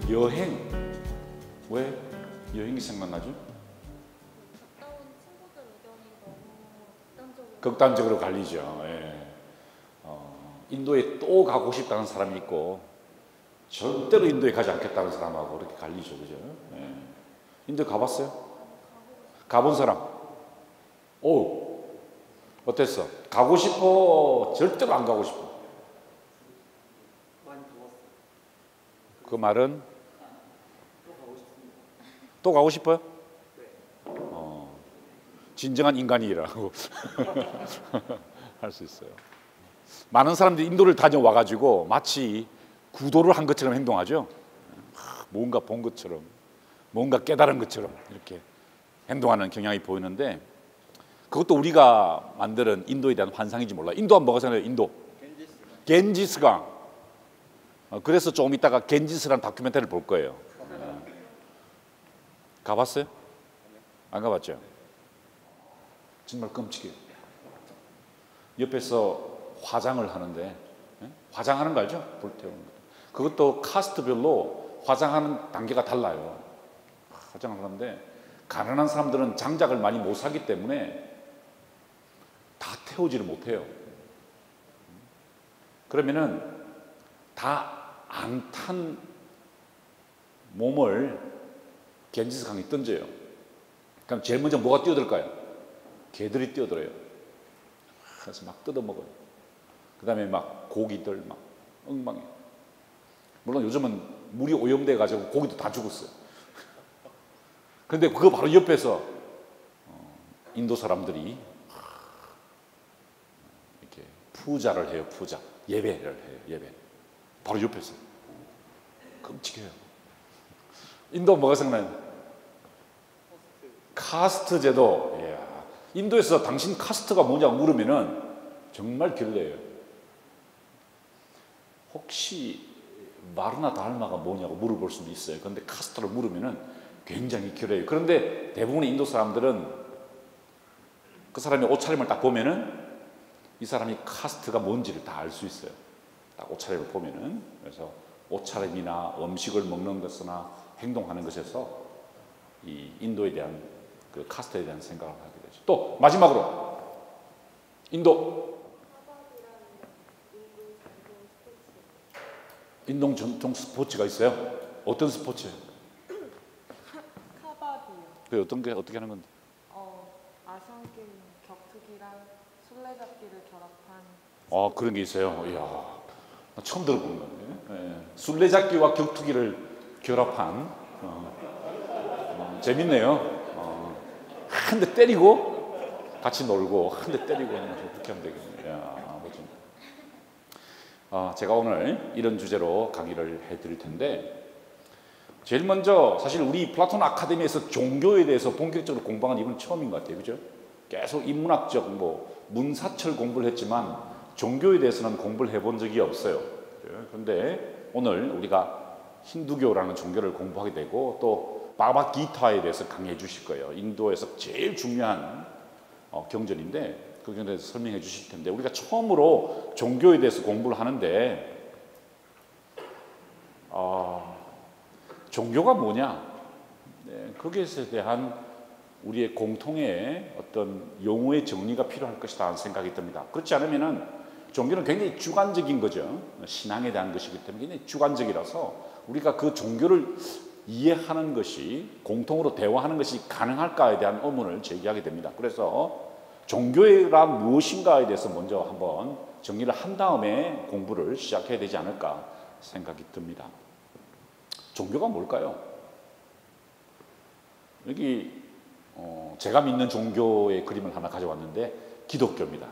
여행. 왜 여행이 생각나죠? 갔다 온 친구들 의견이 너무 극단적으로 갈리죠. 예. 인도에 또 가고 싶다는 사람이 있고 절대로 인도에 가지 않겠다는 사람하고 그렇게 갈리죠, 그죠? 예. 인도 가봤어요? 가본 사람? 오, 어땠어? 가고 싶어? 절대로 안 가고 싶어? 많이 더웠어요. 그 말은 또 가고 싶습니다. 또 가고 싶어요? 네. 진정한 인간이라고 할 수 있어요. 많은 사람들이 인도를 다녀와가지고 마치 구도를 한 것처럼 행동하죠. 뭔가 본 것처럼, 뭔가 깨달은 것처럼 이렇게 행동하는 경향이 보이는데 그것도 우리가 만드는 인도에 대한 환상인지 몰라요. 인도 하면 뭐가 생각나요? 인도. 겐지스강. 그래서 조금 이따가 겐지스라는 다큐멘터리를 볼 거예요. 가봤어요? 안 가봤죠? 정말 끔찍해요. 옆에서 화장을 하는데, 화장하는 거 알죠? 불태우는 거. 그것도 카스트별로 화장하는 단계가 달라요. 화장을 하는데 가난한 사람들은 장작을 많이 못 사기 때문에 다 태우지를 못해요. 그러면은 다 안 탄 몸을 겐지스 강에 던져요. 그럼 제일 먼저 뭐가 뛰어들까요? 개들이 뛰어들어요. 그래서 막 뜯어먹어요. 그 다음에 막 고기들 막 엉망이에요. 물론 요즘은 물이 오염돼 가지고 고기도 다 죽었어요. 그런데 그거 바로 옆에서 인도 사람들이 이렇게 푸자를 해요. 푸자. 예배를 해요. 예배. 바로 옆에서. 끔찍해요. 인도 뭐가 생각나요? 카스트 제도. 이야. 인도에서 당신 카스트가 뭐냐고 물으면은 정말 결례예요. 혹시 마르나 달마가 뭐냐고 물어볼 수도 있어요. 그런데 카스트를 물으면은 굉장히 결례예요. 그런데 대부분의 인도 사람들은 그 사람이 옷차림을 딱 보면은 이 사람이 카스트가 뭔지를 다 알 수 있어요. 딱 옷차림을 보면은. 그래서 옷차림이나 음식을 먹는 것이나 행동하는 것에서 이 인도에 대한 그 카스트에 대한 생각을 하게 되죠. 또 마지막으로 인도 인도 전통 스포츠가 있어요. 어떤 스포츠예요? 카바디요. 그 어떻게 하는 건데? 아시안 게임 격투기랑 술래잡기를 결합한. 그런 게 있어요. 이야, 나 처음 들어보는 건데. 예. 술래잡기와 격투기를 결합한 재밌네요. 한 대 때리고 같이 놀고 한 대 때리고 그렇게 하면 되겠네요. 이야, 멋집니다. 제가 오늘 이런 주제로 강의를 해드릴 텐데 제일 먼저 사실 우리 플라톤 아카데미에서 종교에 대해서 본격적으로 공부한 이번 처음인 것 같아요. 그죠? 계속 인문학적 문사철 공부를 했지만 종교에 대해서는 공부를 해본 적이 없어요. 그런데 오늘 우리가 힌두교라는 종교를 공부하게 되고 또 바바기타에 대해서 강의해 주실 거예요. 인도에서 제일 중요한 경전인데 그 경전에 대해서 설명해 주실 텐데 우리가 처음으로 종교에 대해서 공부를 하는데 종교가 뭐냐? 네, 거기에 대한 우리의 공통의 어떤 용어의 정리가 필요할 것이다 하는 생각이 듭니다. 그렇지 않으면은 종교는 굉장히 주관적인 거죠. 신앙에 대한 것이기 때문에 굉장히 주관적이라서 우리가 그 종교를 이해하는 것이 공통으로 대화하는 것이 가능할까에 대한 의문을 제기하게 됩니다. 그래서 종교가 무엇인가에 대해서 먼저 한번 정리를 한 다음에 공부를 시작해야 되지 않을까 생각이 듭니다. 종교가 뭘까요? 여기 제가 믿는 종교의 그림을 하나 가져왔는데 기독교입니다.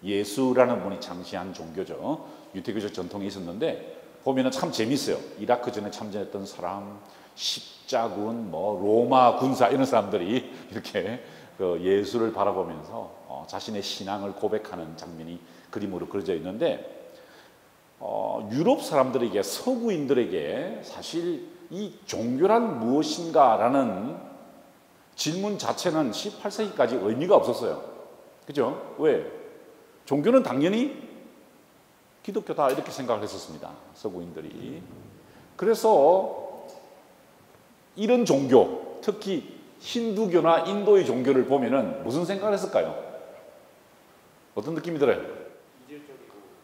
예수라는 분이 창시한 종교죠. 유대교적 전통이 있었는데 보면은 참 재밌어요. 이라크 전에 참전했던 사람, 십자군, 로마 군사 이런 사람들이 이렇게 그 예수를 바라보면서 자신의 신앙을 고백하는 장면이 그림으로 그려져 있는데 유럽 사람들에게 서구인들에게 사실 이 종교란 무엇인가라는 질문 자체는 18세기까지 의미가 없었어요. 그죠? 왜? 종교는 당연히 기독교다 이렇게 생각을 했었습니다. 서구인들이. 그래서 이런 종교, 특히 힌두교나 인도의 종교를 보면은 무슨 생각을 했을까요? 어떤 느낌이 들어요?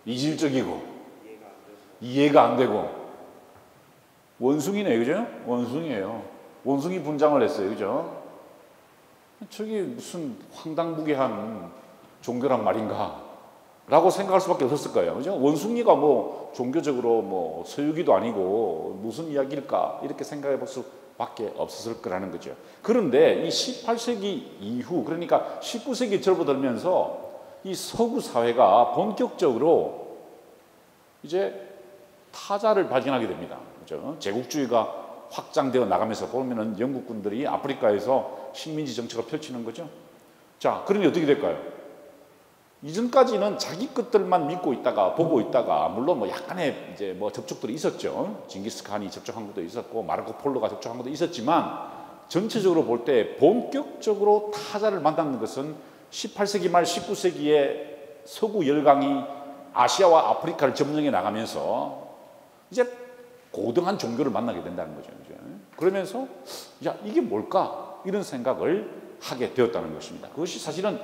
이질적이고 이해가 안 되고 원숭이네, 그죠? 원숭이에요. 원숭이 분장을 했어요, 그죠? 저게 무슨 황당무계한 종교란 말인가? 라고 생각할 수밖에 없었을 거예요, 그죠? 원숭이가 뭐 종교적으로 뭐 서유기도 아니고 무슨 이야기일까? 이렇게 생각해 볼 수밖에 없었을 거라는 거죠. 그런데 이 18세기 이후, 그러니까 19세기 접어들면서 이 서구 사회가 본격적으로 이제 타자를 발견하게 됩니다. 그죠? 제국주의가 확장되어 나가면서 보면은 영국군들이 아프리카에서 식민지 정책을 펼치는 거죠. 자, 그러니 어떻게 될까요? 이전까지는 자기 것들만 믿고 있다가 보고 있다가 물론 뭐 약간의 이제 뭐 접촉들이 있었죠. 징기스칸이 접촉한 것도 있었고 마르코 폴로가 접촉한 것도 있었지만 전체적으로 볼 때 본격적으로 타자를 만나는 것은 18세기 말 19세기에 서구 열강이 아시아와 아프리카를 점령해 나가면서 이제 고등한 종교를 만나게 된다는 거죠. 그러면서 야, 이게 뭘까? 이런 생각을 하게 되었다는 것입니다. 그것이 사실은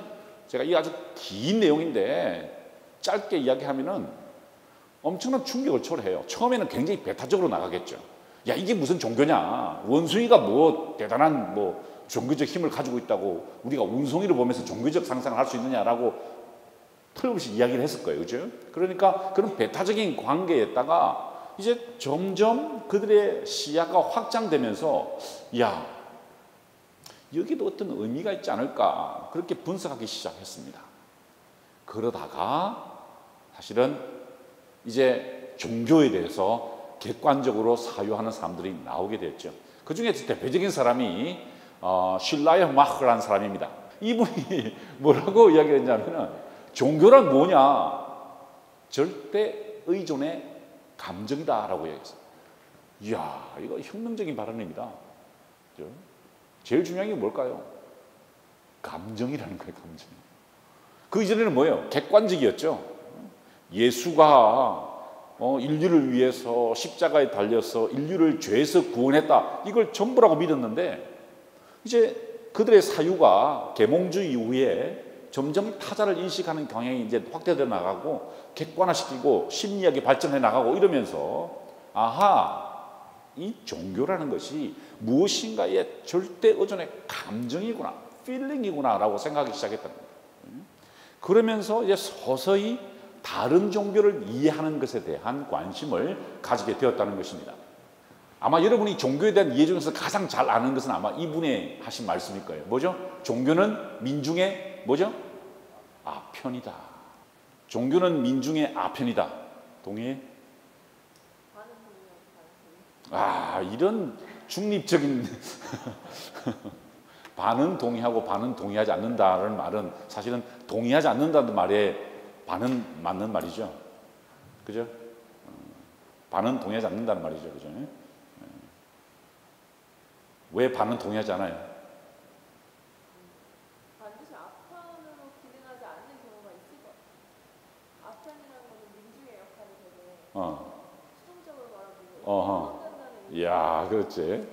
제가 이 아주 긴 내용인데 짧게 이야기하면은 엄청난 충격을 초래해요. 처음에는 굉장히 배타적으로 나가겠죠. 야, 이게 무슨 종교냐? 원숭이가 뭐 대단한 뭐 종교적 힘을 가지고 있다고 우리가 원숭이를 보면서 종교적 상상을 할 수 있느냐라고 틀림없이 이야기를 했을 거예요, 그죠? 그러니까 그런 배타적인 관계에다가 이제 점점 그들의 시야가 확장되면서 야, 여기도 어떤 의미가 있지 않을까 그렇게 분석하기 시작했습니다. 그러다가 사실은 이제 종교에 대해서 객관적으로 사유하는 사람들이 나오게 됐죠. 그 중에 대표적인 사람이 슐라이어 마흐라는 사람입니다. 이분이 뭐라고 이야기했냐면은 종교란 뭐냐? 절대 의존의 감정이다라고 얘기했어요. 이야, 이거 혁명적인 발언입니다. 그렇죠? 제일 중요한 게 뭘까요? 감정이라는 거예요, 감정. 그 이전에는 뭐예요? 객관적이었죠. 예수가 인류를 위해서 십자가에 달려서 인류를 죄에서 구원했다. 이걸 전부라고 믿었는데 이제 그들의 사유가 계몽주의 이후에 점점 타자를 인식하는 경향이 이제 확대되어 나가고 객관화시키고 심리학이 발전해 나가고 이러면서 아하, 이 종교라는 것이 무엇인가의 절대 의존의 감정이구나, 필링이구나 라고 생각하기 시작했다는 거예요. 그러면서 이제 서서히 다른 종교를 이해하는 것에 대한 관심을 가지게 되었다는 것입니다. 아마 여러분이 종교에 대한 이해 중에서 가장 잘 아는 것은 아마 이분의 하신 말씀일 거예요. 뭐죠? 종교는 민중의 뭐죠? 아편이다. 종교는 민중의 아편이다. 동의해? 아, 이런 중립적인 반은 동의하고 반은 동의하지 않는다는 말은 사실은 동의하지 않는다는 말에 반은 맞는 말이죠. 그죠? 반은 동의하지 않는다는 말이죠. 그죠? 왜 반은 동의하지 않아요? 반드시 아편으로 기능하지 않는 경우가 있을 것 같아요. 아편이라는 것은 민중의 역할을 되게 수동적으로 말하고 이야, 그렇지.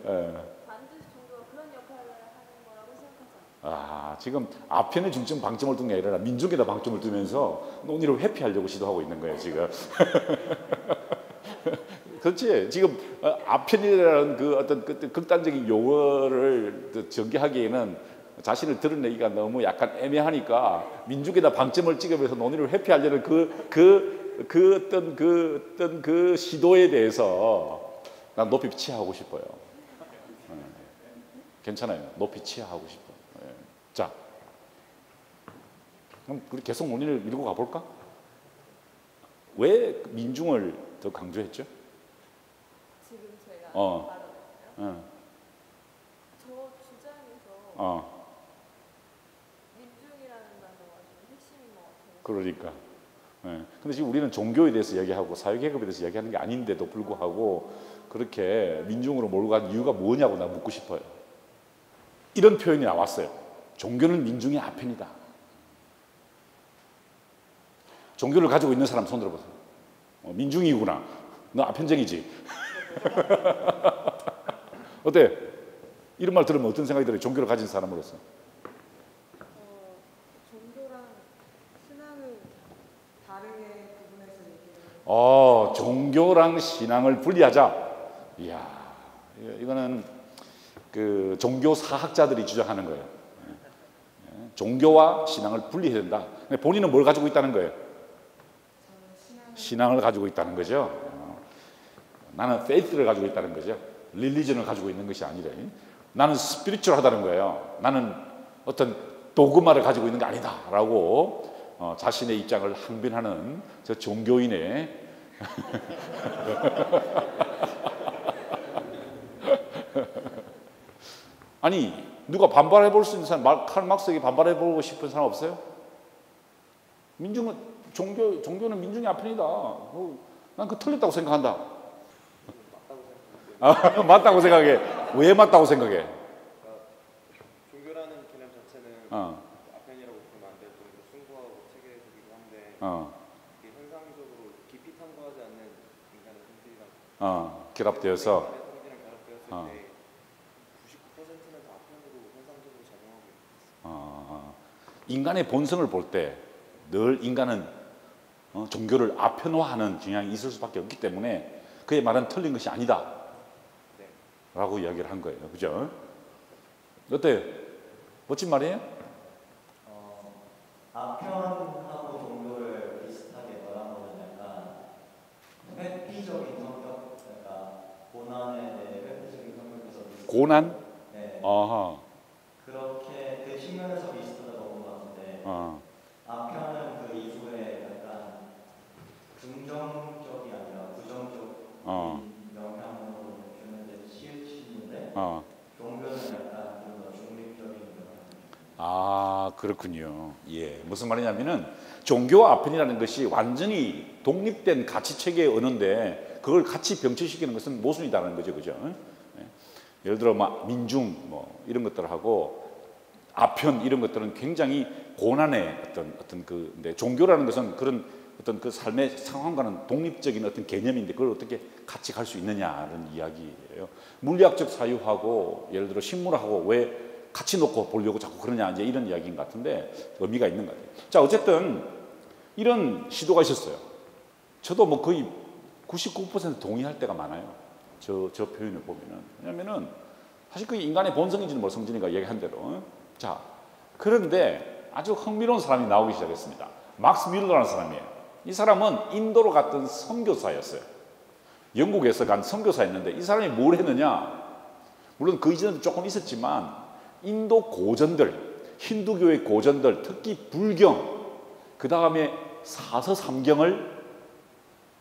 반드시 종교가 그런 역할을 하는 거라고 생각하지 않아요. 아, 지금 아편에 방점을 둔 게 아니라 민족에다 방점을 두면서 논의를 회피하려고 시도하고 있는 거예요, 지금. 그렇지. 지금 아편이라는 그 어떤 극단적인 용어를 전개하기에는 자신을 드러내기가 너무 약간 애매하니까 민족에다 방점을 찍으면서 논의를 회피하려는 그 시도에 대해서 난 높이 치하하고 싶어요. 괜찮아요. 높이 치하하고 싶어요. 자, 그럼 우리 계속 논의를 밀고 가볼까? 왜 민중을 더 강조했죠? 지금 제가 응. 저 주장에서 민중이라는 단어가 좀 핵심인 것 같아요. 그러니까. 근데 지금 우리는 종교에 대해서 이야기하고 사회계급에 대해서 이야기하는 게 아닌데도 불구하고 그렇게 민중으로 몰고 간 이유가 뭐냐고 나 묻고 싶어요. 이런 표현이 나왔어요. 종교는 민중의 아편이다. 종교를 가지고 있는 사람 손 들어보세요. 민중이구나. 너 아편적이지? 어때? 이런 말 들으면 어떤 생각이 들어요? 종교를 가진 사람으로서. 종교랑 신앙을 다르게 구분해서 얘기해요. 종교랑 신앙을 분리하자. 이야, 이거는 그 종교 사학자들이 주장하는 거예요. 종교와 신앙을 분리해야 된다. 근데 본인은 뭘 가지고 있다는 거예요? 신앙을 가지고 있다는 거죠. 나는 faith를 가지고 있다는 거죠. 릴리전을 가지고 있는 것이 아니라 나는 스피리추얼하다는 거예요. 나는 어떤 도그마를 가지고 있는 게 아니다라고 자신의 입장을 항변하는 저 종교인의 아니 누가 반발해 볼 수 있는 사람, 칼 막스에게 반발해 보고 싶은 사람 없어요? 민중은 종교는 민중의 아편이다. 난 그 틀렸다고 생각한다. 맞다고 생각해. 왜 맞다고 생각해? 종교라는 개념 자체는 아편이라고 보면 안 될 정도로 숭고하고 체계적이고 한데 이게 현상적으로 깊이 탐구하지 않는 인간의 성질이랑 결합되어서 성질이랑 결합되었을 때 99%는 다 아편으로 현상적으로 작용하고 있어요. 인간의 본성을 볼 때 늘 인간은 종교를 아편화하는 경향이 있을 수밖에 없기 때문에 그의 말은 틀린 것이 아니다 라고 이야기를 한 거예요. 그죠? 어때요? 멋진 말이에요? 아편하고 종교를 비슷하게 말한 거는 약간 회피적인 성격, 약간 고난에 대해 회피적인 성격에서 고난? 네. 아하. 그렇게 그 측면에서 비슷하다고 본 것 같은데 아편은 그 이후에 약간 긍정적이 아니라 부정적인 영향으로 주는데 치우치는데 종교는 약간 좀 더 중립적인 영향. 그렇군요. 예, 무슨 말이냐면은 종교와 아편이라는 것이 완전히 독립된 가치 체계의 언어인데 그걸 같이 병치시키는 것은 모순이다라는 거죠, 그죠? 예. 예를 들어 막 민중 뭐 이런 것들하고 아편 이런 것들은 굉장히 고난의 어떤 근데 종교라는 것은 그런 어떤 그 삶의 상황과는 독립적인 어떤 개념인데 그걸 어떻게 같이 갈 수 있느냐는 이야기예요. 물리학적 사유하고 예를 들어 식물하고 왜 같이 놓고 보려고 자꾸 그러냐 이제 이런 이야기인 것 같은데 의미가 있는 것 같아요. 자, 어쨌든 이런 시도가 있었어요. 저도 뭐 거의 99% 동의할 때가 많아요. 저 표현을 보면은. 왜냐면은 사실 그게 인간의 본성인지는 뭐 성진이가 얘기한 대로. 자, 그런데 아주 흥미로운 사람이 나오기 시작했습니다. 막스 뮬러라는 사람이에요. 이 사람은 인도로 갔던 선교사였어요. 영국에서 간 선교사였는데 이 사람이 뭘 했느냐? 물론 그 이전에도 조금 있었지만 인도 고전들, 힌두교의 고전들, 특히 불경, 그 다음에 사서삼경을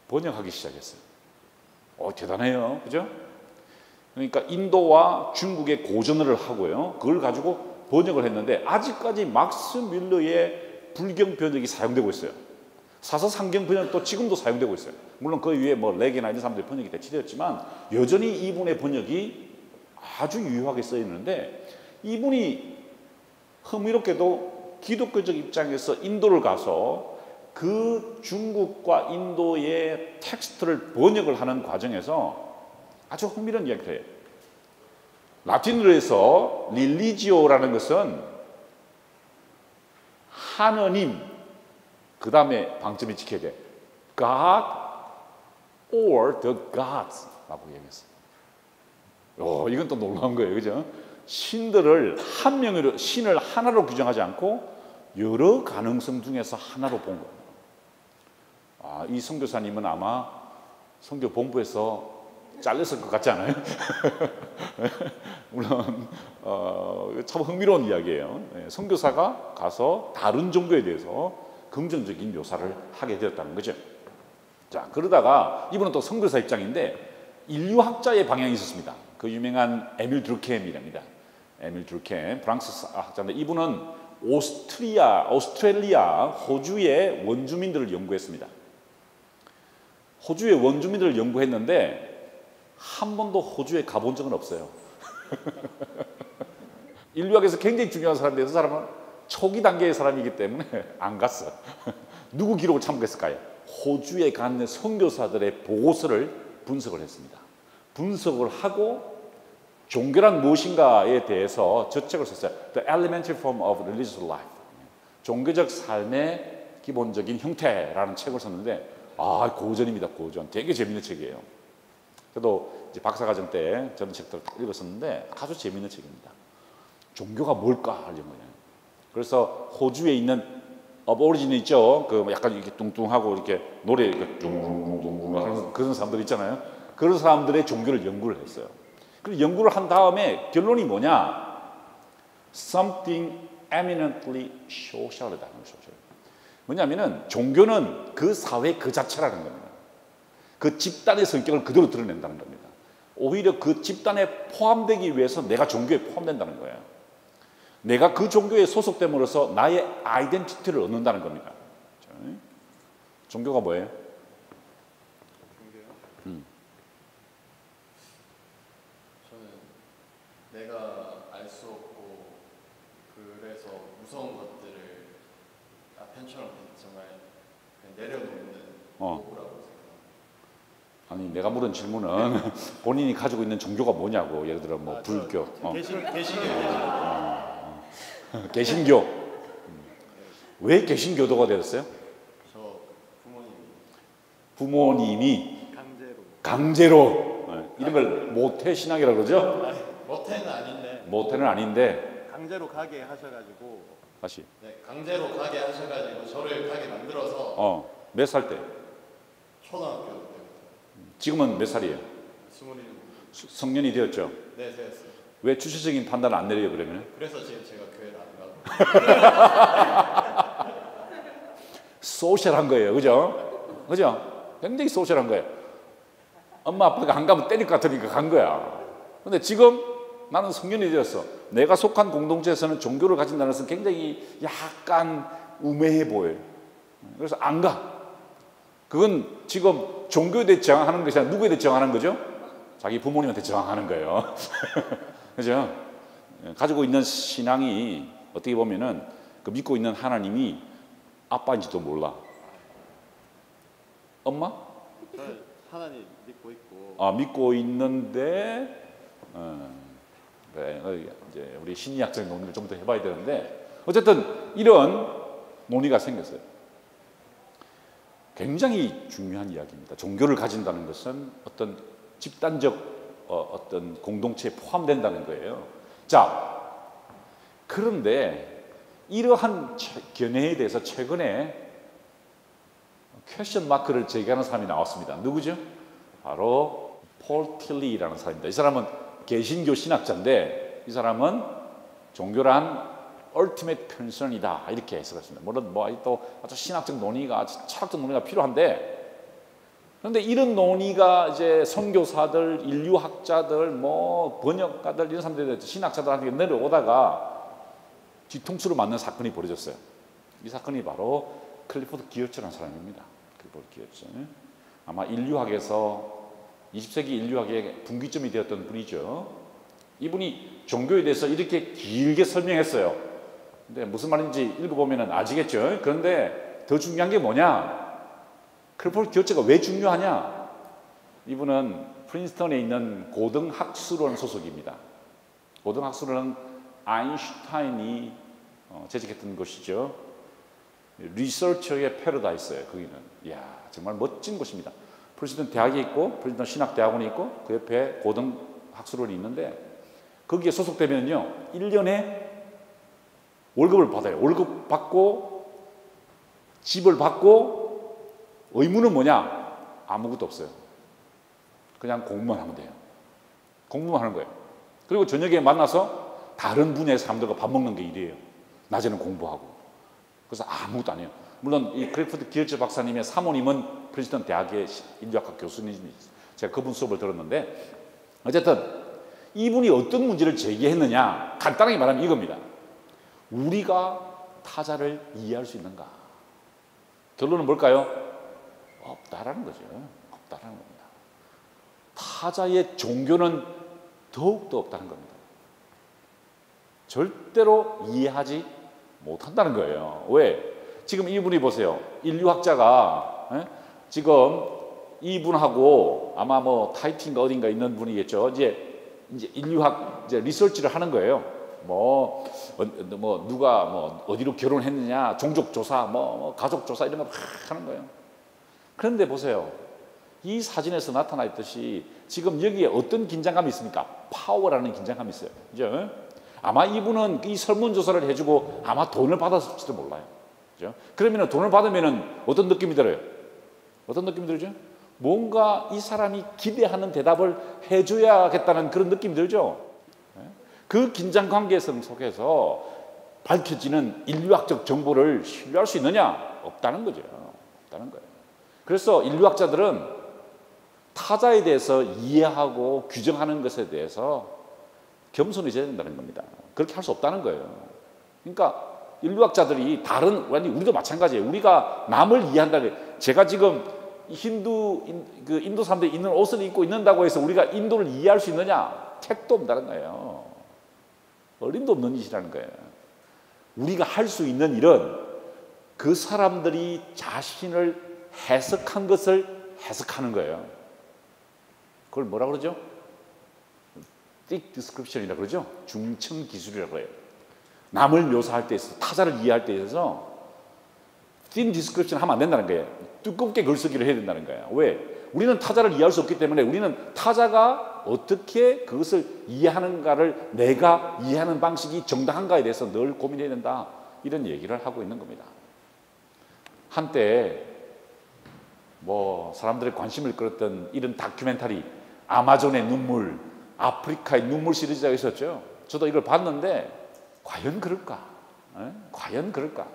번역하기 시작했어요. 대단해요. 그죠? 그러니까 인도와 중국의 고전어를 하고요. 그걸 가지고 번역을 했는데 아직까지 막스 뮬러의 불경 번역이 사용되고 있어요. 사서삼경 번역도 지금도 사용되고 있어요. 물론 그 위에 뭐 레게나 이런 사람들이 번역이 대치되었지만 여전히 이분의 번역이 아주 유효하게 쓰여 있는데 이분이 흥미롭게도 기독교적 입장에서 인도를 가서 그 중국과 인도의 텍스트를 번역을 하는 과정에서 아주 흥미로운 이야기를 해요. 라틴어로 해서 릴리지오라는 것은 하느님, 그 다음에 방점이 찍혀야 돼. God or the gods 라고 얘기했어요. 이건 또 놀라운 거예요. 그죠? 신들을 한 명으로, 신을 하나로 규정하지 않고 여러 가능성 중에서 하나로 본 거예요. 이 선교사님은 아마 선교 본부에서 잘렸을 것 같지 않아요? 물론 참 흥미로운 이야기예요. 선교사가 가서 다른 종교에 대해서 긍정적인 묘사를 하게 되었다는 거죠. 자, 그러다가 이분은 또 선교사 입장인데 인류학자의 방향이 있었습니다. 그 유명한 에밀 드루켐이랍니다. 에밀 드루켐, 프랑스 학자인데 이분은 오스트레일리아, 호주의 원주민들을 연구했습니다. 호주의 원주민들을 연구했는데 한 번도 호주에 가본 적은 없어요. 인류학에서 굉장히 중요한 사람인데 그 사람은 초기 단계의 사람이기 때문에 안 갔어. 누구 기록을 참고했을까요? 호주에 간 선교사들의 보고서를 분석을 했습니다. 분석을 하고 종교란 무엇인가에 대해서 저 책을 썼어요. The Elementary Form of Religious Life. 종교적 삶의 기본적인 형태라는 책을 썼는데 고전입니다. 고전. 되게 재밌는 책이에요. 저도 이제 박사과정 때 저런 책들을 다 읽었었는데 아주 재밌는 책입니다. 종교가 뭘까 하려는 거예요. 그래서 호주에 있는 어버리진 있죠. 그 약간 이렇게 뚱뚱하고 이렇게 노래 이렇게 둥둥둥둥 하는 그런 사람들 있잖아요. 그런 사람들의 종교를 연구를 했어요. 그리고 연구를 한 다음에 결론이 뭐냐? Something eminently social이라는 거죠. 뭐냐면은 종교는 그 사회 그 자체라는 겁니다. 그 집단의 성격을 그대로 드러낸다는 겁니다. 오히려 그 집단에 포함되기 위해서 내가 종교에 포함된다는 거예요. 내가 그 종교에 소속됨으로써 나의 아이덴티티를 얻는다는 겁니다. 종교가 뭐예요? 종교요? 저는 내가 알 수 없고 그래서 무서운 것들을 편처럼 정말 내려놓는 도구라고 생각합니다. 아니 내가 물은 질문은 본인이 가지고 있는 종교가 뭐냐고. 예를 들어 뭐 불교, 개신교. 왜 개신교도가 되었어요? 저 부모님이 강제로 이런 걸 모태 신앙이라고 그러죠? 모태는 아닌데 강제로 가게 하셔가지고 다시 강제로 가게 하셔가지고 저를 가게 만들어서 몇 살 때? 초등학교 때부터. 지금은 몇 살이에요? 27. 성년이 되었죠? 네, 되었어요. 왜 주체적인 판단을 안 내려요 그러면? 그래서 지금 제가 교회를 안 가고. 소셜한 거예요, 그죠? 굉장히 소셜한 거예요. 엄마 아빠가 안 가면 때릴 것 같으니까 간 거야. 근데 지금 나는 성년이 되었어. 내가 속한 공동체에서는 종교를 가진다는 것은 굉장히 약간 우매해 보여요. 그래서 안 가. 그건 지금 종교에 대해 저항하는 것이 아니라 누구에 대해 저항하는 거죠? 자기 부모님한테 저항하는 거예요. 그죠? 가지고 있는 신앙이 어떻게 보면은 그 믿고 있는 하나님이 아빠인지도 몰라. 엄마? 하나님 믿고 있고. 믿고 있는데, 이제 우리 심리학적 논의를 좀 더 해봐야 되는데, 어쨌든 이런 논의가 생겼어요. 굉장히 중요한 이야기입니다. 종교를 가진다는 것은 어떤 집단적 어떤 공동체에 포함된다는 거예요. 자, 그런데 이러한 견해에 대해서 최근에 퀘스천 마크를 제기하는 사람이 나왔습니다. 누구죠? 바로 폴 틸리라는 사람입니다. 이 사람은 개신교 신학자인데 이 사람은 종교란 ultimate concern이다 이렇게 해석했습니다. 물론 또 아주 신학적 논의가 철학적 논의가 필요한데 그런데 이런 논의가 이제 선교사들, 인류학자들, 번역가들 이런 사람들 신학자들한테 내려오다가 뒤통수를 맞는 사건이 벌어졌어요. 이 사건이 바로 클리포드 기어츠라는 사람입니다. 클리포드 기어츠. 아마 인류학에서 20세기 인류학의 분기점이 되었던 분이죠. 이분이 종교에 대해서 이렇게 길게 설명했어요. 근데 무슨 말인지 읽어보면 아시겠죠? 그런데 더 중요한 게 뭐냐? 클리포드 기어츠가 왜 중요하냐? 이분은 프린스턴에 있는 고등학술원 소속입니다. 고등학술원은 아인슈타인이 재직했던 곳이죠. 리서처의 패러다이스예요. 거기는 이야 정말 멋진 곳입니다. 프린스턴 대학이 있고 프린스턴 신학대학원이 있고 그 옆에 고등학술원이 있는데 거기에 소속되면요 1년에 월급을 받아요. 월급 받고 집을 받고 의무는 뭐냐? 아무것도 없어요. 그냥 공부만 하면 돼요. 공부만 하는 거예요. 그리고 저녁에 만나서 다른 분야의 사람들과 밥 먹는 게 일이에요. 낮에는 공부하고. 그래서 아무것도 안 해요. 물론 이 클리포드 기어츠 박사님의 사모님은 프린스턴 대학의 인류학과 교수님이 제가 그분 수업을 들었는데 어쨌든 이분이 어떤 문제를 제기했느냐 간단하게 말하면 이겁니다. 우리가 타자를 이해할 수 있는가? 결론은 뭘까요? 없다라는 거죠. 없다라는 겁니다. 타자의 종교는 더욱더 없다는 겁니다. 절대로 이해하지 못한다는 거예요. 왜? 지금 이분이 보세요. 인류학자가 지금 이분하고 아마 타이틴가 어딘가 있는 분이겠죠. 이제 이제 인류학 이제 리서치를 하는 거예요. 누가 어디로 결혼했느냐, 종족 조사, 가족 조사 이런 거 막 하는 거예요. 그런데 보세요. 이 사진에서 나타나 있듯이 지금 여기에 어떤 긴장감이 있습니까? 파워라는 긴장감이 있어요. 그죠? 아마 이분은 이 설문조사를 해주고 아마 돈을 받았을지도 몰라요. 그죠? 그러면 돈을 받으면 어떤 느낌이 들어요? 어떤 느낌이 들죠? 뭔가 이 사람이 기대하는 대답을 해줘야겠다는 그런 느낌이 들죠? 그 긴장 관계성 속에서 밝혀지는 인류학적 정보를 신뢰할 수 있느냐? 없다는 거죠. 없다는 거예요. 그래서 인류학자들은 타자에 대해서 이해하고 규정하는 것에 대해서 겸손해져야 된다는 겁니다. 그렇게 할 수 없다는 거예요. 그러니까 인류학자들이 우리도 마찬가지예요. 우리가 남을 이해한다는, 제가 지금 인도 사람들이 입는 옷을 입고 있는다고 해서 우리가 인도를 이해할 수 있느냐? 택도 없다는 거예요. 어림도 없는 일이라는 거예요. 우리가 할 수 있는 일은 그 사람들이 자신을 해석한 것을 해석하는 거예요. 그걸 뭐라 그러죠? thick description이라고 그러죠? 중층 기술이라고 해요. 남을 묘사할 때 있어서, 타자를 이해할 때 있어서 thin description 하면 안 된다는 거예요. 두껍게 글쓰기를 해야 된다는 거예요. 왜? 우리는 타자를 이해할 수 없기 때문에 우리는 타자가 어떻게 그것을 이해하는가를, 내가 이해하는 방식이 정당한가에 대해서 늘 고민해야 된다. 이런 얘기를 하고 있는 겁니다. 한때 사람들의 관심을 끌었던 이런 다큐멘터리, 아마존의 눈물, 아프리카의 눈물 시리즈가 있었죠. 저도 이걸 봤는데 과연 그럴까? 과연 그럴까?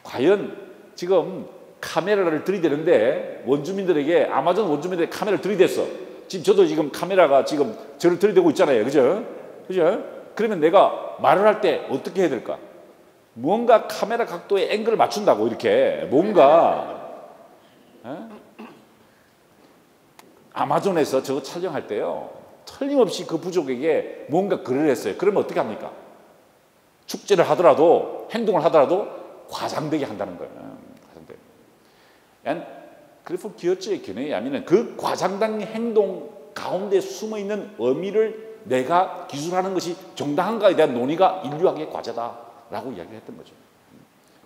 과연 지금 카메라를 들이대는데 원주민들에게, 아마존 원주민들에게 카메라를 들이댔어. 지금 저도 지금 카메라가 지금 저를 들이대고 있잖아요. 그죠? 그죠? 그러면 내가 말을 할 때 어떻게 해야 될까? 뭔가 카메라 각도에 앵글을 맞춘다고, 이렇게 뭔가 아마존에서 저거 촬영할 때요, 틀림없이 그 부족에게 뭔가 글을 했어요. 그러면 어떻게 합니까? 축제를 하더라도, 행동을 하더라도 과장되게 한다는 거예요. 과장되게. 그래프 기어츠의 견해에 의하면 그 과장된 행동 가운데 숨어있는 의미를 내가 기술하는 것이 정당한가에 대한 논의가 인류학의 과제다라고 이야기를 했던 거죠.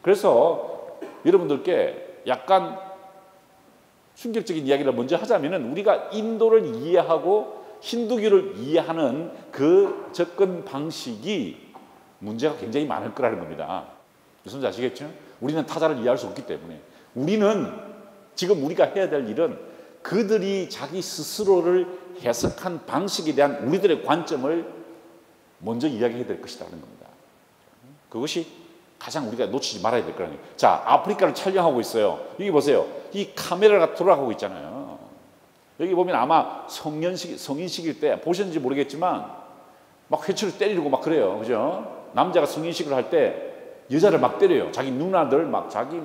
그래서 여러분들께 약간 충격적인 이야기를 먼저 하자면, 우리가 인도를 이해하고 힌두교를 이해하는 그 접근 방식이 문제가 굉장히 많을 거라는 겁니다. 무슨 아시겠죠? 우리는 타자를 이해할 수 없기 때문에 지금 우리가 해야 될 일은 그들이 자기 스스로를 해석한 방식에 대한 우리들의 관점을 먼저 이야기해야 될 것이라는 겁니다. 그것이 가장 우리가 놓치지 말아야 될 거라는 거예요. 자, 아프리카를 촬영하고 있어요. 여기 보세요. 이 카메라가 돌아가고 있잖아요. 여기 보면 아마 성인식일 때 보셨는지 모르겠지만 막 회초를 때리고 막 그래요. 그죠? 남자가 성인식을 할 때 여자를 막 때려요. 자기 누나들 자기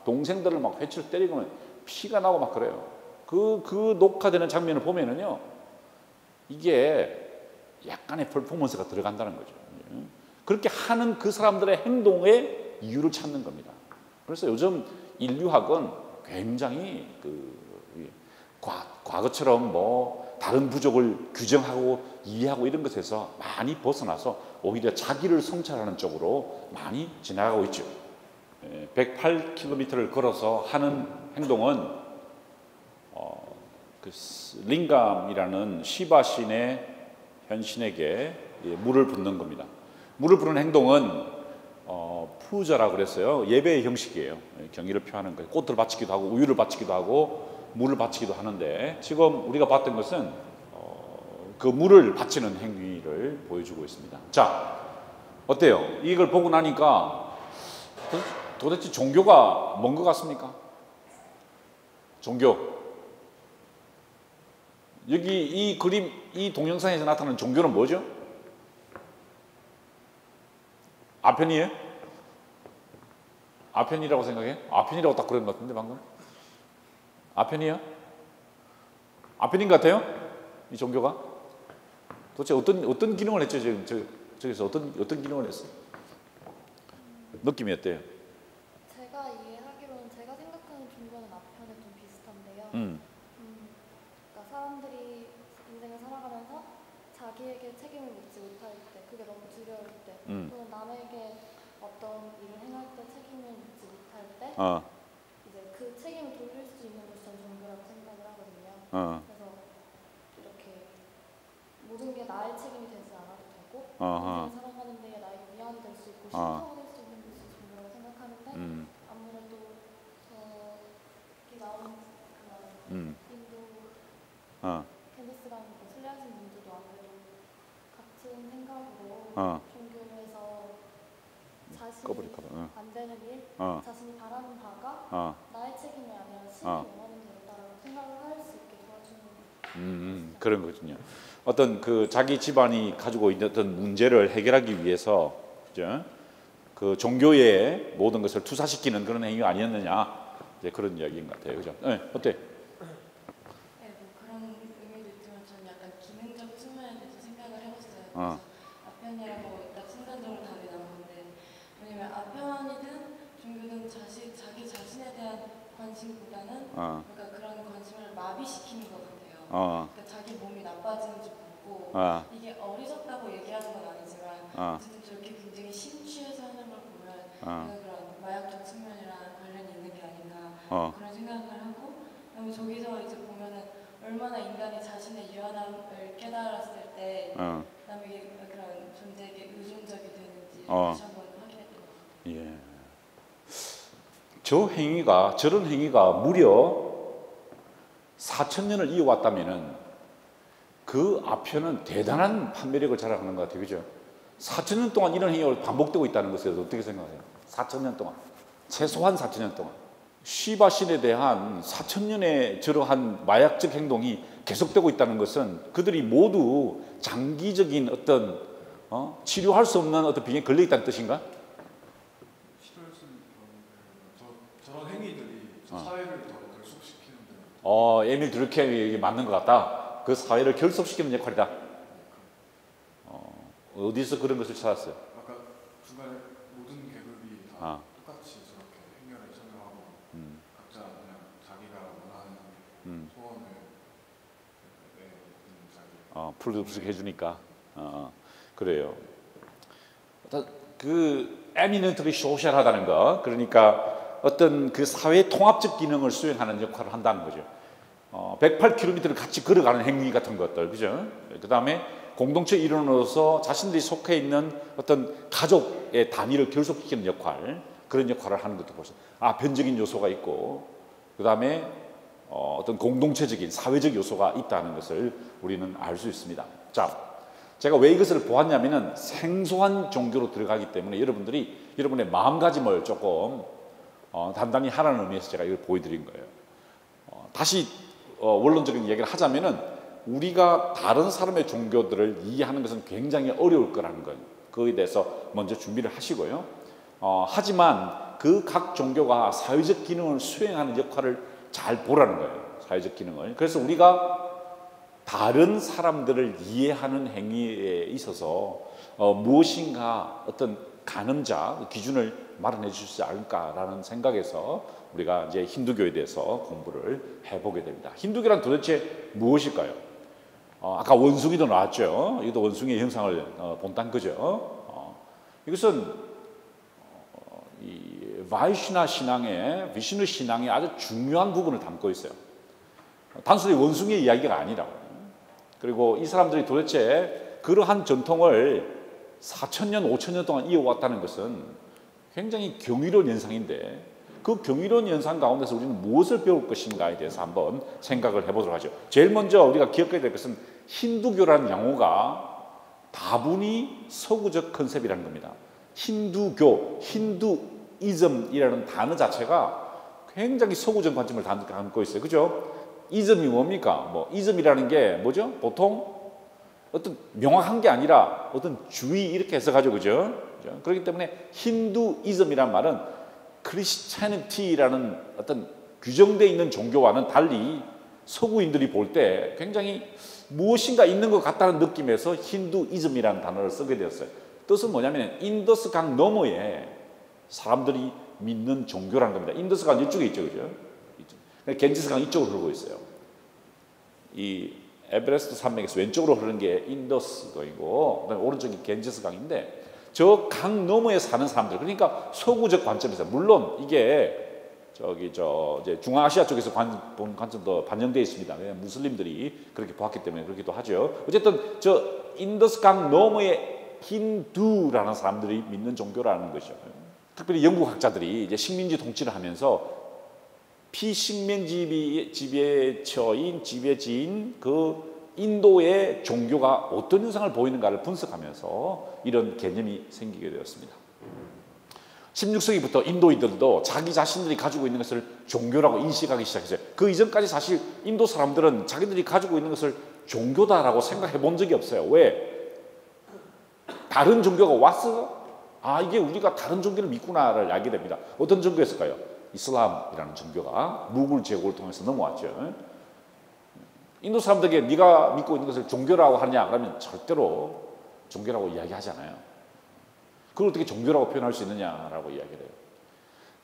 동생들을 막 회초를 때리고 피가 나고 막 그래요. 그 녹화되는 장면을 보면은요, 이게 약간의 퍼포먼스가 들어간다는 거죠. 그렇게 하는 그 사람들의 행동의 이유를 찾는 겁니다. 그래서 요즘 인류학은 굉장히 과거처럼 다른 부족을 규정하고 이해하고 이런 것에서 많이 벗어나서 오히려 자기를 성찰하는 쪽으로 많이 지나가고 있죠. 108km를 걸어서 하는 행동은 링감이라는 시바 신의 현신에게 물을 붓는 겁니다. 물을 부는 행동은 푸자라고 그랬어요. 예배의 형식이에요. 경의를 표하는 거예요. 꽃을 바치기도 하고 우유를 바치기도 하고 물을 바치기도 하는데, 지금 우리가 봤던 것은 그 물을 바치는 행위를 보여주고 있습니다. 자, 어때요? 이걸 보고 나니까 도대체 종교가 뭔 것 같습니까? 종교. 여기 이 그림, 이 동영상에서 나타나는 종교는 뭐죠? 아편이에요? 아편이라고 생각해? 아편이라고 딱 그런 것 같은데 방금? 아편이야? 아편인 것 같아요? 이 종교가? 도대체 어떤 기능을 했죠? 저기서 어떤 기능을 했어? 느낌이 어때요? 제가 이해하기로는, 제가 생각하는 종교는 아편에 좀 비슷한데요. 그러니까 사람들이 인생을 살아가면서 자기에게 남에게 어떤 일을 행할 때 책임을 묻지 못할 때 이제 그 책임을 돌릴 수 있는 것이 전 종교라고 생각을 하거든요. 그래서 이렇게 모든 게 나의 책임이 되지 않아도 되고 인생을 살아가는 데에 나에게 위안이 될 수 있고 쉼터가 될 수 있는 것이 종교라고 생각하는데 아무래도 여기 나온 그런 인도 캔디스랑 신뢰하시는 분들도 아무래도 같은 생각으로 종교에서 자신이 안 되는 일, 자신이 바라는 바가 나의 책임이 아니라 신이 원하는 대로다라고 생각을 할 수 있게 도와주는 그런 거거든요. 어떤 그 자기 집안이 가지고 있는 어떤 문제를 해결하기 위해서 그죠? 그 종교의 모든 것을 투사시키는 그런 행위가 아니었느냐 이제 그런 이야기인 것 같아요. 그죠? 네, 어때? 네, 뭐 그런 의미도 있지만 저는 약간 기능적 측면에 대해서 생각을 해봤어요. 아편이라고 딱 순간적으로 답이 나오는데 왜냐면 아편이든 종교든 자기 자신에 대한 관심보다는 그러니까 그런 관심을 마비시키는 것 같아요. 그러니까 자기 몸이 나빠지는지 보고 이게 어리석다고 얘기하는 건 아니지만 어쨌든 저렇게 굉장히 심취해서 하는 걸 보면 그런 마약적 측면이랑 관련이 있는 게 아닌가 그런 생각을 하고 그다음에 저기서 이제 보면은 얼마나 인간이 자신의 유한함을 깨달았을 때 남에게 그런 존재에게 의존적이 되는지 다시 한번 확인했던 것 같아요. 예. 저런 행위가 무려 4,000년을 이어왔다면은 그 아편은 대단한 판매력을 자랑하는 것 같아요. 그죠? 4,000년 동안 이런 행위가 반복되고 있다는 것에 대해서 어떻게 생각해요? 4,000년 동안. 최소한 4,000년 동안. 시바 신에 대한 4,000년의 저러한 마약적 행동이 계속되고 있다는 것은 그들이 모두 장기적인 어떤 치료할 수 없는 어떤 병에 걸려 있다는 뜻인가? 저런 행위들이 사회를 더 결속시키는 데 에밀 드루켐이 맞는 것 같다. 그 사회를 결속시키는 역할이다. 어디서 그런 것을 찾았어요? 아까 중간에 모든 계급이 다 똑같이 저렇게 행렬을 참여하고 각자 그냥 자기가 원하는 소원을 자기 풀숲을 해주니까 그래요. 그 에미넌트리 소셜하다는 거, 그러니까 어떤 그 사회 통합적 기능을 수행하는 역할을 한다는 거죠. 108km를 같이 걸어가는 행위 같은 것들, 그죠? 그 다음에 공동체 일원으로서 자신들이 속해 있는 어떤 가족의 단위를 결속시키는 역할, 그런 역할을 하는 것도 보세요. 변적인 요소가 있고, 그 다음에 어떤 공동체적인 사회적 요소가 있다는 것을 우리는 알 수 있습니다. 자, 제가 왜 이것을 보았냐면은 생소한 종교로 들어가기 때문에 여러분들이 여러분의 마음가짐을 조금 단단히 하라는 의미에서 제가 이걸 보여드린 거예요. 다시 원론적인 이야기를 하자면은 우리가 다른 사람의 종교들을 이해하는 것은 굉장히 어려울 거라는 거예요. 그거에 대해서 먼저 준비를 하시고요. 하지만 그 각 종교가 사회적 기능을 수행하는 역할을 잘 보라는 거예요. 사회적 기능을. 그래서 우리가 다른 사람들을 이해하는 행위에 있어서 무엇인가 어떤 가늠자 기준을 마련해 주시지 않을까라는 생각에서 우리가 이제 힌두교에 대해서 공부를 해보게 됩니다. 힌두교란 도대체 무엇일까요? 아까 원숭이도 나왔죠. 이것도 원숭이의 형상을 본딴 거죠. 이것은 이 바이슈나 신앙의 비슈누 신앙의 아주 중요한 부분을 담고 있어요. 단순히 원숭이의 이야기가 아니라. 그리고 이 사람들이 도대체 그러한 전통을 4,000년, 5,000년 동안 이어왔다는 것은 굉장히 경이로운 현상인데 그 경이로운 현상 가운데서 우리는 무엇을 배울 것인가에 대해서 한번 생각을 해보도록 하죠. 제일 먼저 우리가 기억해야 될 것은 힌두교라는 용어가 다분히 서구적 컨셉이라는 겁니다. 힌두교, 힌두이즘이라는 단어 자체가 굉장히 서구적 관점을 담고 있어요. 그죠? 이즘이 뭡니까? 이즘이라는 게 뭐죠? 보통 어떤 명확한 게 아니라 어떤 주의 이렇게 해석하죠. 그죠? 그렇기 때문에 힌두이즘이란 말은 크리스찬티라는 어떤 규정되어 있는 종교와는 달리 서구인들이 볼 때 굉장히 무엇인가 있는 것 같다는 느낌에서 힌두이즘이라는 단어를 쓰게 되었어요. 뜻은 뭐냐면 인더스 강 너머에 사람들이 믿는 종교라는 겁니다. 인더스 강 이쪽에 있죠. 그죠? 겐지스 강 이쪽으로 흐르고 있어요. 이 에베레스트 산맥에서 왼쪽으로 흐르는 게 인더스 강이고 그다음에 오른쪽이 겐지스 강인데 저 강 너머에 사는 사람들, 그러니까 서구적 관점에서, 물론 이게 이제 중앙아시아 쪽에서 본 관점도 반영되어 있습니다. 무슬림들이 그렇게 보았기 때문에 그렇기도 하죠. 어쨌든 저 인더스강 너머의 힌두라는 사람들이 믿는 종교라는 거죠. 특별히 영국 학자들이 이제 식민지 통치를 하면서 피식민 지배지인 그 인도의 종교가 어떤 현상을 보이는가를 분석하면서 이런 개념이 생기게 되었습니다. 16세기부터 인도인들도 자기 자신들이 가지고 있는 것을 종교라고 인식하기 시작했어요. 그 이전까지 사실 인도 사람들은 자기들이 가지고 있는 것을 종교다라고 생각해 본 적이 없어요. 왜? 다른 종교가 왔어? 아, 이게 우리가 다른 종교를 믿구나를 알게 됩니다. 어떤 종교였을까요? 이슬람이라는 종교가 무굴 제국을 통해서 넘어왔죠. 인도 사람들에게 네가 믿고 있는 것을 종교라고 하느냐 그러면 절대로 종교라고 이야기하지 않아요. 그걸 어떻게 종교라고 표현할 수 있느냐라고 이야기를 해요.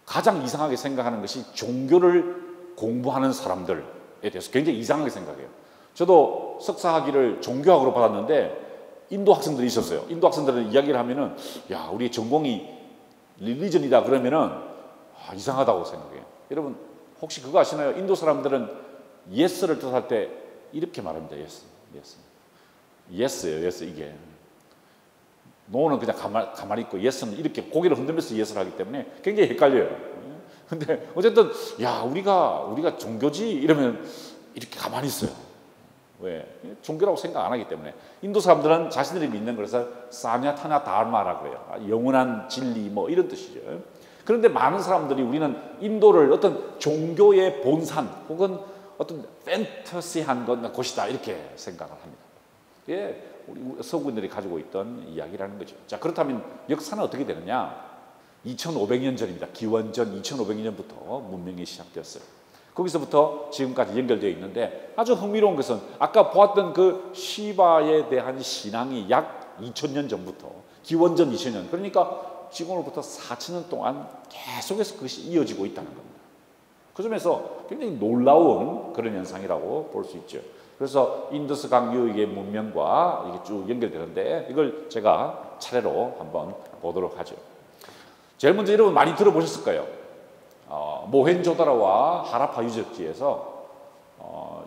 가장 이상하게 생각하는 것이 종교를 공부하는 사람들에 대해서 굉장히 이상하게 생각해요. 저도 석사학위를 종교학으로 받았는데 인도 학생들이 있었어요. 인도 학생들은 이야기를 하면은 야, 우리 전공이 릴리전이다 그러면은 이상하다고 생각해요. 여러분 혹시 그거 아시나요? 인도 사람들은 예스를 뜻할 때 이렇게 말합니다. 예스. 예스예요. 예스 이게. 노는 그냥 가만히 있고 예스는 이렇게 고개를 흔들면서 예스를 하기 때문에 굉장히 헷갈려요. 근데 어쨌든 야, 우리가 종교지 이러면 이렇게 가만히 있어요. 왜? 종교라고 생각 안 하기 때문에. 인도 사람들은 자신들이 믿는 것을 사냐타나 다르마라고 해요. 영원한 진리 뭐 이런 뜻이죠. 그런데 많은 사람들이 우리는 인도를 어떤 종교의 본산 혹은 어떤 판타시한 곳이다 이렇게 생각을 합니다. 예, 우리 서구인들이 가지고 있던 이야기라는 거죠. 자, 그렇다면 역사는 어떻게 되느냐? 2500년 전입니다. 기원전 2500년부터 문명이 시작되었어요. 거기서부터 지금까지 연결되어 있는데 아주 흥미로운 것은 아까 보았던 그 시바에 대한 신앙이 약 2000년 전부터 기원전 2000년, 그러니까 지금으로부터 4000년 동안 계속해서 그것이 이어지고 있다는 겁니다. 그 점에서 굉장히 놀라운 그런 현상이라고 볼 수 있죠. 그래서 인더스강 유역의 문명과 이게 쭉 연결되는데 이걸 제가 차례로 한번 보도록 하죠. 제일 먼저 여러분 많이 들어보셨을 거예요. 모헨조다로와 하라파 유적지에서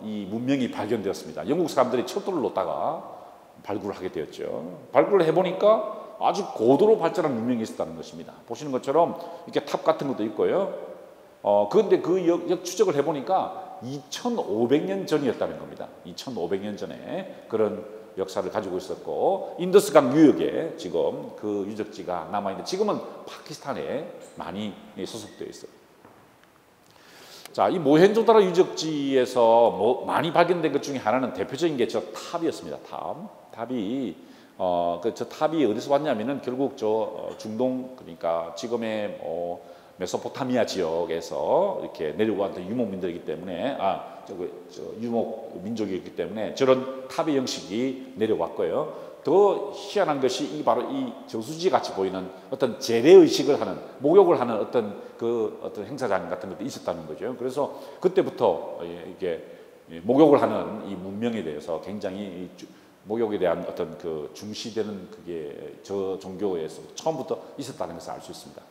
이 문명이 발견되었습니다. 영국 사람들이 철도를 놓다가 발굴을 하게 되었죠. 발굴을 해보니까 아주 고도로 발전한 문명이 있었다는 것입니다. 보시는 것처럼 이렇게 탑 같은 것도 있고요. 그런데 그 역 추적을 해보니까 2500년 전이었다는 겁니다. 2500년 전에 그런 역사를 가지고 있었고 인더스강 유역에 지금 그 유적지가 남아있는데 지금은 파키스탄에 많이 소속되어 있어요. 자, 이 모헨조다로 유적지에서 많이 발견된 것 중에 하나는 대표적인 게 저 탑이었습니다. 탑이 저 탑이 어디서 왔냐면은 결국 저 중동, 그러니까 지금의 메소포타미아 지역에서 이렇게 내려왔던 유목민들이기 때문에 유목 민족이기 때문에 저런 탑의 형식이 내려왔고요. 더 희한한 것이 바로 이 저수지 같이 보이는 어떤 재래 의식을 하는, 목욕을 하는 어떤 행사장 같은 것도 있었다는 거죠. 그래서 그때부터 이게 목욕을 하는 이 문명에 대해서 굉장히 목욕에 대한 어떤 그 중시되는 그게 저 종교에서 처음부터 있었다는 것을 알 수 있습니다.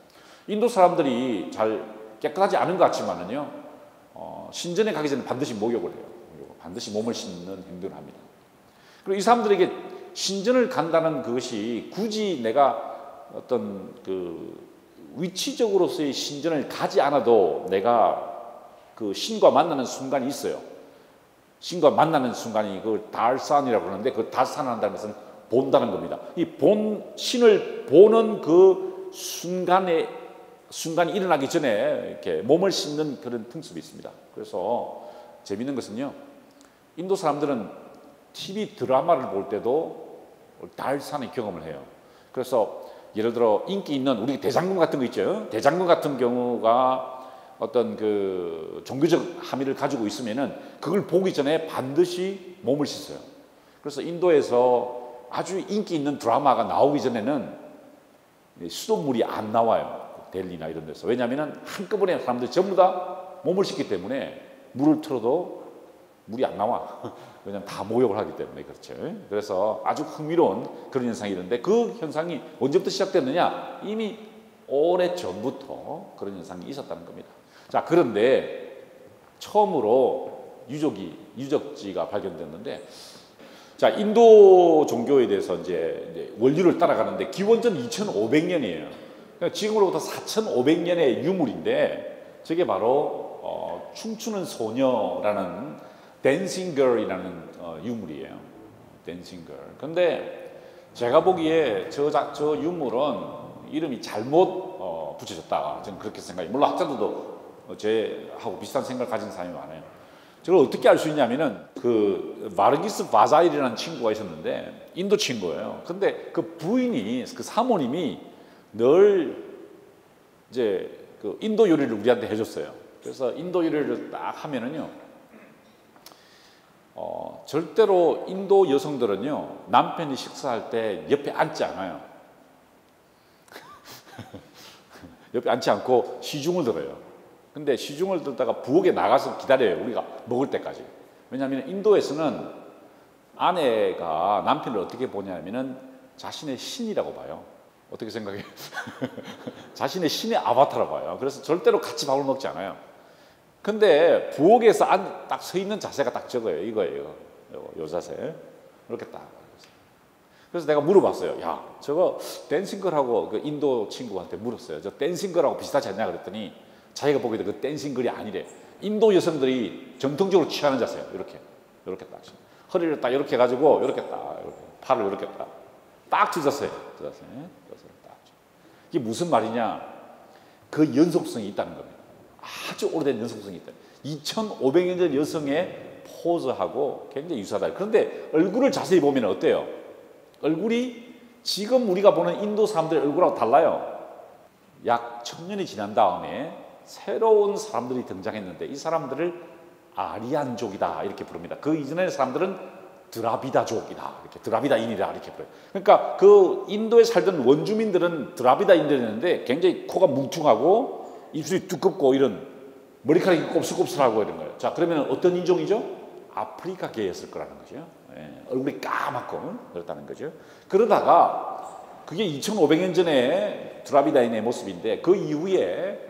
인도 사람들이 잘 깨끗하지 않은 것 같지만은요, 신전에 가기 전에 반드시 목욕을 해요. 반드시 몸을 씻는 행동을 합니다. 그리고 이 사람들에게 신전을 간다는 그것이 굳이 내가 어떤 그 위치적으로서의 신전을 가지 않아도 내가 그 신과 만나는 순간이 있어요. 신과 만나는 순간이 그 달산이라고 그러는데 그 달산을 한다는 것은 본다는 겁니다. 이 신을 보는 그 순간이 일어나기 전에 이렇게 몸을 씻는 그런 풍습이 있습니다. 그래서 재미있는 것은요, 인도 사람들은 TV 드라마를 볼 때도 달산의 경험을 해요. 그래서 예를 들어 인기 있는 우리 대장금 같은 거 있죠. 대장금 같은 경우가 어떤 그 종교적 함의를 가지고 있으면은 그걸 보기 전에 반드시 몸을 씻어요. 그래서 인도에서 아주 인기 있는 드라마가 나오기 전에는 수돗물이 안 나와요. 델리나 이런 데서. 왜냐하면 한꺼번에 사람들이 전부 다 몸을 씻기 때문에 물을 틀어도 물이 안 나와. 왜냐하면 다 모욕을 하기 때문에. 그렇죠. 그래서 아주 흥미로운 그런 현상이 있는데, 그 현상이 언제부터 시작됐느냐? 이미 오래 전부터 그런 현상이 있었다는 겁니다. 자, 그런데 처음으로 유적지가 발견됐는데, 자, 인도 종교에 대해서 이제 원리를 따라가는데 기원전 2500년이에요. 그러니까 지금으로부터 4500년의 유물인데, 저게 바로 춤추는 소녀라는 댄싱 걸이라는 유물이에요. 댄싱 걸. 근데 제가 보기에 저 유물은 이름이 잘못 붙여졌다. 저는 그렇게 생각해요. 물론 학자들도 제하고 비슷한 생각을 가진 사람이 많아요. 저걸 어떻게 알 수 있냐면은 그 마르기스 바자일이라는 친구가 있었는데, 인도 친구예요. 근데 그 부인이, 그 사모님이 늘 이제 그 인도 요리를 우리한테 해줬어요. 그래서 인도 요리를 딱 하면은요, 절대로 인도 여성들은요, 남편이 식사할 때 옆에 앉지 않아요. 옆에 앉지 않고 시중을 들어요. 근데 시중을 들다가 부엌에 나가서 기다려요. 우리가 먹을 때까지. 왜냐하면 인도에서는 아내가 남편을 어떻게 보냐면은 자신의 신이라고 봐요. 어떻게 생각해요? 자신의 신의 아바타라고 봐요. 그래서 절대로 같이 밥을 먹지 않아요. 근데 부엌에서 딱 서 있는 자세가 딱 저거예요. 이거예요. 요 자세. 이렇게 딱. 그래서 내가 물어봤어요. 야, 저거 댄싱걸하고, 그 인도 친구한테 물었어요. 저 댄싱걸하고 비슷하지 않냐 그랬더니, 자기가 보기에도 그 댄싱걸이 아니래. 인도 여성들이 전통적으로 취하는 자세요. 이렇게 딱. 허리를 딱 이렇게 해가지고, 이렇게 딱, 이렇게. 팔을 이렇게 딱 찢었어요. 이게 무슨 말이냐? 그 연속성이 있다는 겁니다. 아주 오래된 연속성이 있다. 2500년 전 여성의 포즈하고 굉장히 유사하다. 그런데 얼굴을 자세히 보면 어때요? 얼굴이 지금 우리가 보는 인도 사람들의 얼굴하고 달라요. 약 1000년이 지난 다음에 새로운 사람들이 등장했는데, 이 사람들을 아리안족이다 이렇게 부릅니다. 그 이전의 사람들은 드라비다족이다, 이렇게 드라비다인이다 이렇게 부르요. 그러니까 그 인도에 살던 원주민들은 드라비다인들이었는데, 굉장히 코가 뭉퉁하고 입술이 두껍고 이런 머리카락이 곱슬곱슬하고 이런 거예요. 자, 그러면 어떤 인종이죠? 아프리카계였을 거라는 거죠. 얼굴이 까맣고 그렇다는 거죠. 그러다가 그게 2500년 전에 드라비다인의 모습인데, 그 이후에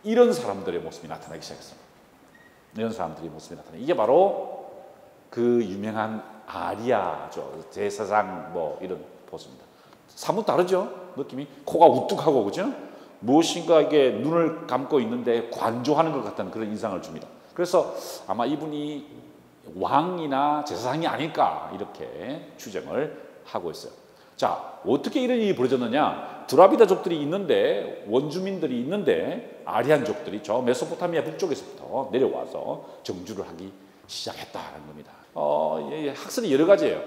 이런 사람들의 모습이 나타나기 시작했습니다. 이런 사람들의 모습이 나타나. 이게 바로 그 유명한 아리아죠. 제사장 뭐 이런 포즈입니다. 사뭇 다르죠? 느낌이 코가 우뚝하고, 그죠? 무엇인가 이게 눈을 감고 있는데 관조하는 것 같다는 그런 인상을 줍니다. 그래서 아마 이분이 왕이나 제사장이 아닐까 이렇게 추정을 하고 있어요. 자, 어떻게 이런 일이 벌어졌느냐? 드라비다족들이 있는데, 원주민들이 있는데, 아리안족들이 저 메소포타미아 북쪽에서부터 내려와서 정주를 하기 시작했다는 겁니다. 학설이 여러 가지예요.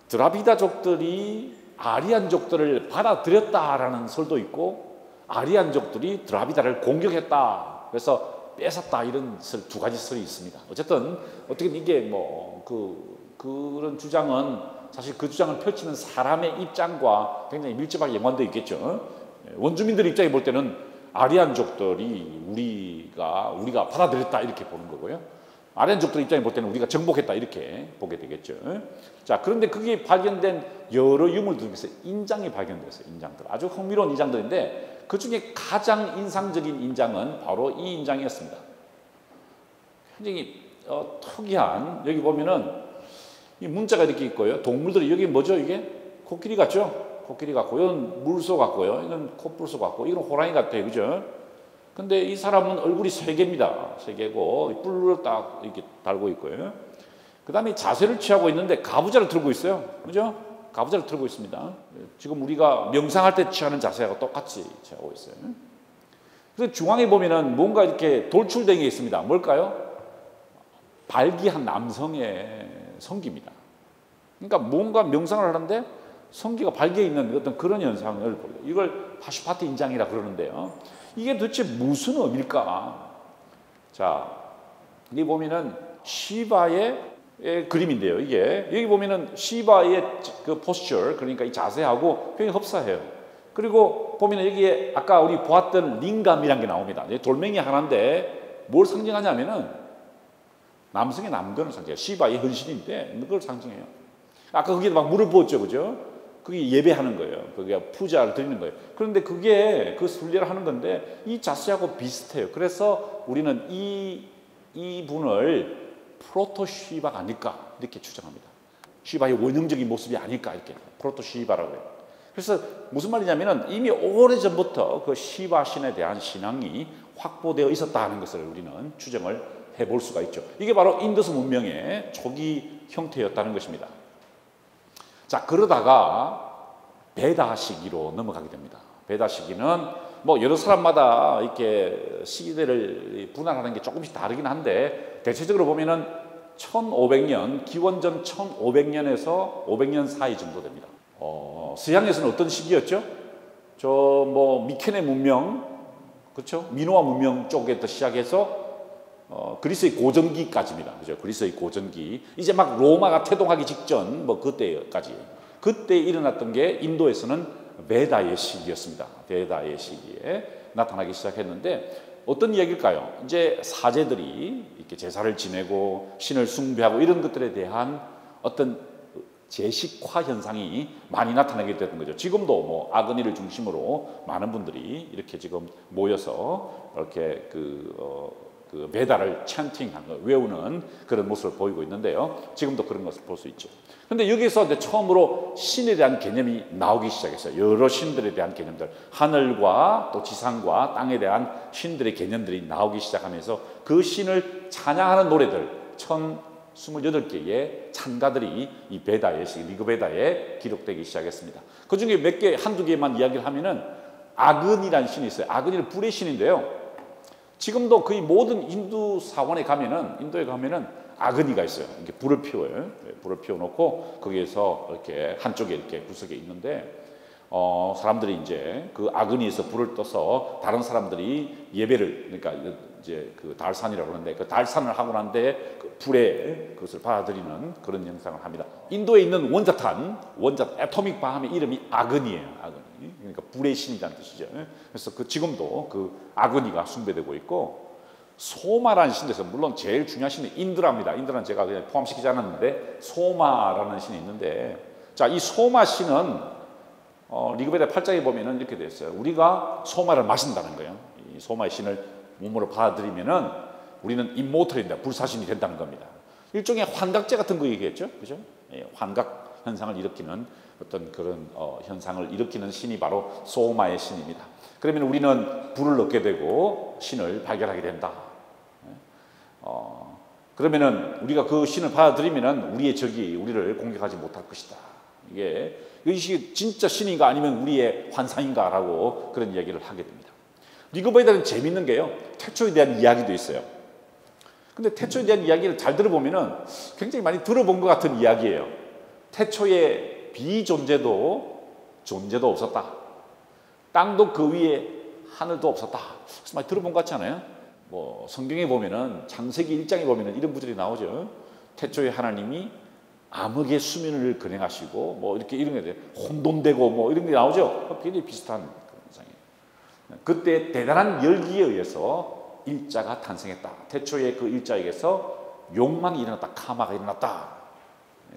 드라비다족들이 아리안족들을 받아들였다라는 설도 있고, 아리안족들이 드라비다를 공격했다, 그래서 뺏었다, 이런 두 가지 설이 있습니다. 어쨌든 어떻게 이게 뭐 그런 주장은, 사실 그 주장을 펼치는 사람의 입장과 굉장히 밀접하게 연관되어 있겠죠. 원주민들 입장에 볼 때는 아리안족들이 우리가 받아들였다 이렇게 보는 거고요. 아리안족들 입장에 볼 때는 우리가 정복했다 이렇게 보게 되겠죠. 자, 그런데 그게 발견된 여러 유물들 중에서 인장이 발견됐어요. 인장들. 아주 흥미로운 인장들인데, 그 중에 가장 인상적인 인장은 바로 이 인장이었습니다. 굉장히 특이한, 여기 보면은 이 문자가 이렇게 있고요. 동물들이, 여기 뭐죠? 이게 코끼리 같죠? 코끼리 같고, 이건 물소 같고요. 이건 코뿔소 같고, 이건 호랑이 같아요. 그죠? 근데 이 사람은 얼굴이 3개입니다. 3개고 뿔을 딱 이렇게 달고 있고요. 그 다음에 자세를 취하고 있는데 가부좌를 들고 있어요. 그죠? 가부좌를 들고 있습니다. 지금 우리가 명상할 때 취하는 자세하고 똑같이 취하고 있어요. 그래서 중앙에 보면은 뭔가 이렇게 돌출된 게 있습니다. 뭘까요? 발기한 남성의 성기입니다. 그러니까 뭔가 명상을 하는데 성기가 발기해 있는 어떤 그런 현상을 보여요. 이걸 파슈파티 인장이라 그러는데요. 이게 도대체 무슨 의미일까? 자, 여기 보면은 시바의 그림인데요. 이게 여기 보면은 시바의 그 포스처, 그러니까 이 자세하고 굉장히 흡사해요. 그리고 보면은 여기에 아까 우리 보았던 링감이라는 게 나옵니다. 돌멩이 하나인데 뭘 상징하냐면은 남성의 남거는 상징해요. 시바의 헌신인데 그걸 상징해요. 아까 거기에 막 물을 부었죠, 그죠? 그게 예배하는 거예요. 그게 푸자를 드리는 거예요. 그런데 그게 그 순례를 하는 건데 이 자세하고 비슷해요. 그래서 우리는 이 분을 프로토 시바가 아닐까 이렇게 추정합니다. 시바의 원형적인 모습이 아닐까 이렇게 프로토 시바라고 해요. 그래서 무슨 말이냐면은 이미 오래전부터 그 시바 신에 대한 신앙이 확보되어 있었다는 것을 우리는 추정을 해볼 수가 있죠. 이게 바로 인더스 문명의 초기 형태였다는 것입니다. 자, 그러다가 베다 시기로 넘어가게 됩니다. 베다 시기는 뭐 여러 사람마다 이렇게 시기들을 분할하는 게 조금씩 다르긴 한데 대체적으로 보면은 1500년, 기원전 1500년에서 500년 사이 정도 됩니다. 서양에서는 어떤 시기였죠? 저 뭐 미케네 문명, 그렇죠? 미노아 문명 쪽에부터 시작해서 그리스의 고전기까지입니다. 그죠? 그리스의 고전기. 이제 막 로마가 태동하기 직전 뭐 그때까지. 그때 일어났던 게 인도에서는 베다의 시기였습니다. 베다의 시기에 나타나기 시작했는데 어떤 이야기일까요? 이제 사제들이 이렇게 제사를 지내고 신을 숭배하고 이런 것들에 대한 어떤 제식화 현상이 많이 나타나게 됐던 거죠. 지금도 뭐 아그니를 중심으로 많은 분들이 이렇게 지금 모여서 이렇게 그 베다를 찬팅한 거, 외우는 그런 모습을 보이고 있는데요. 지금도 그런 것을 볼 수 있죠. 그런데 여기서 이제 처음으로 신에 대한 개념이 나오기 시작했어요. 여러 신들에 대한 개념들, 하늘과 또 지상과 땅에 대한 신들의 개념들이 나오기 시작하면서 그 신을 찬양하는 노래들 1028개의 찬가들이 이 베다의 리그베다에 기록되기 시작했습니다. 그 중에 몇 개, 한두 개만 이야기를 하면은 아근이라는 신이 있어요. 아근이는 불의 신인데요. 지금도 거의 모든 인도 사원에 가면은, 인도에 가면은 아그니가 있어요. 이렇게 불을 피워요. 불을 피워놓고 거기에서 이렇게 한쪽에 이렇게 구석에 있는데, 사람들이 이제 그 아그니에서 불을 떠서 다른 사람들이 예배를, 그러니까 이제 그 달산이라고 하는데 그 달산을 하고 난 뒤에 그 불에 그것을 받아들이는 그런 형상을 합니다. 인도에 있는 원자탄, 애토믹 밤의 이름이 아그니예요. 아그니. 그러니까 불의 신이라는 뜻이죠. 그래서 그 지금도 그 아그니가 숭배되고 있고, 소마라는 신에서 물론 제일 중요한 신은 인드라입니다. 인드라는 제가 그냥 포함시키지 않았는데 소마라는 신이 있는데, 자, 이 소마 신은 리그베다 8장에 보면은 이렇게 되어 있어요. 우리가 소마를 마신다는 거예요. 이 소마의 신을 몸으로 받아들이면은 우리는 임모털입니다. 불사신이 된다는 겁니다. 일종의 환각제 같은 거 얘기했죠, 그죠? 예, 환각 현상을 일으키는 어떤 그런 현상을 일으키는 신이 바로 소마의 신입니다. 그러면 우리는 불을 얻게 되고 신을 발견하게 된다. 그러면은 우리가 그 신을 받아들이면은 우리의 적이 우리를 공격하지 못할 것이다. 이게 이것이 진짜 신인가 아니면 우리의 환상인가라고 그런 이야기를 하게 됩니다. 리그베다는 재밌는 게요, 태초에 대한 이야기도 있어요. 근데 태초에 대한 이야기를 잘 들어보면은 굉장히 많이 들어본 것 같은 이야기예요. 태초에 비존재도 존재도 없었다. 땅도 그 위에 하늘도 없었다. 그래서 많이 들어본 것 같지 않아요? 뭐 성경에 보면은 창세기 1장에 보면은 이런 구절이 나오죠. 태초에 하나님이 암흑의 수면을 근행하시고 뭐 이렇게 이런 게 혼돈되고 뭐 이런 게 나오죠. 굉장히 비슷한 그런 현상이에요. 그때 대단한 열기에 의해서 일자가 탄생했다. 태초에 그 일자에게서 욕망이 일어났다. 카마가 일어났다.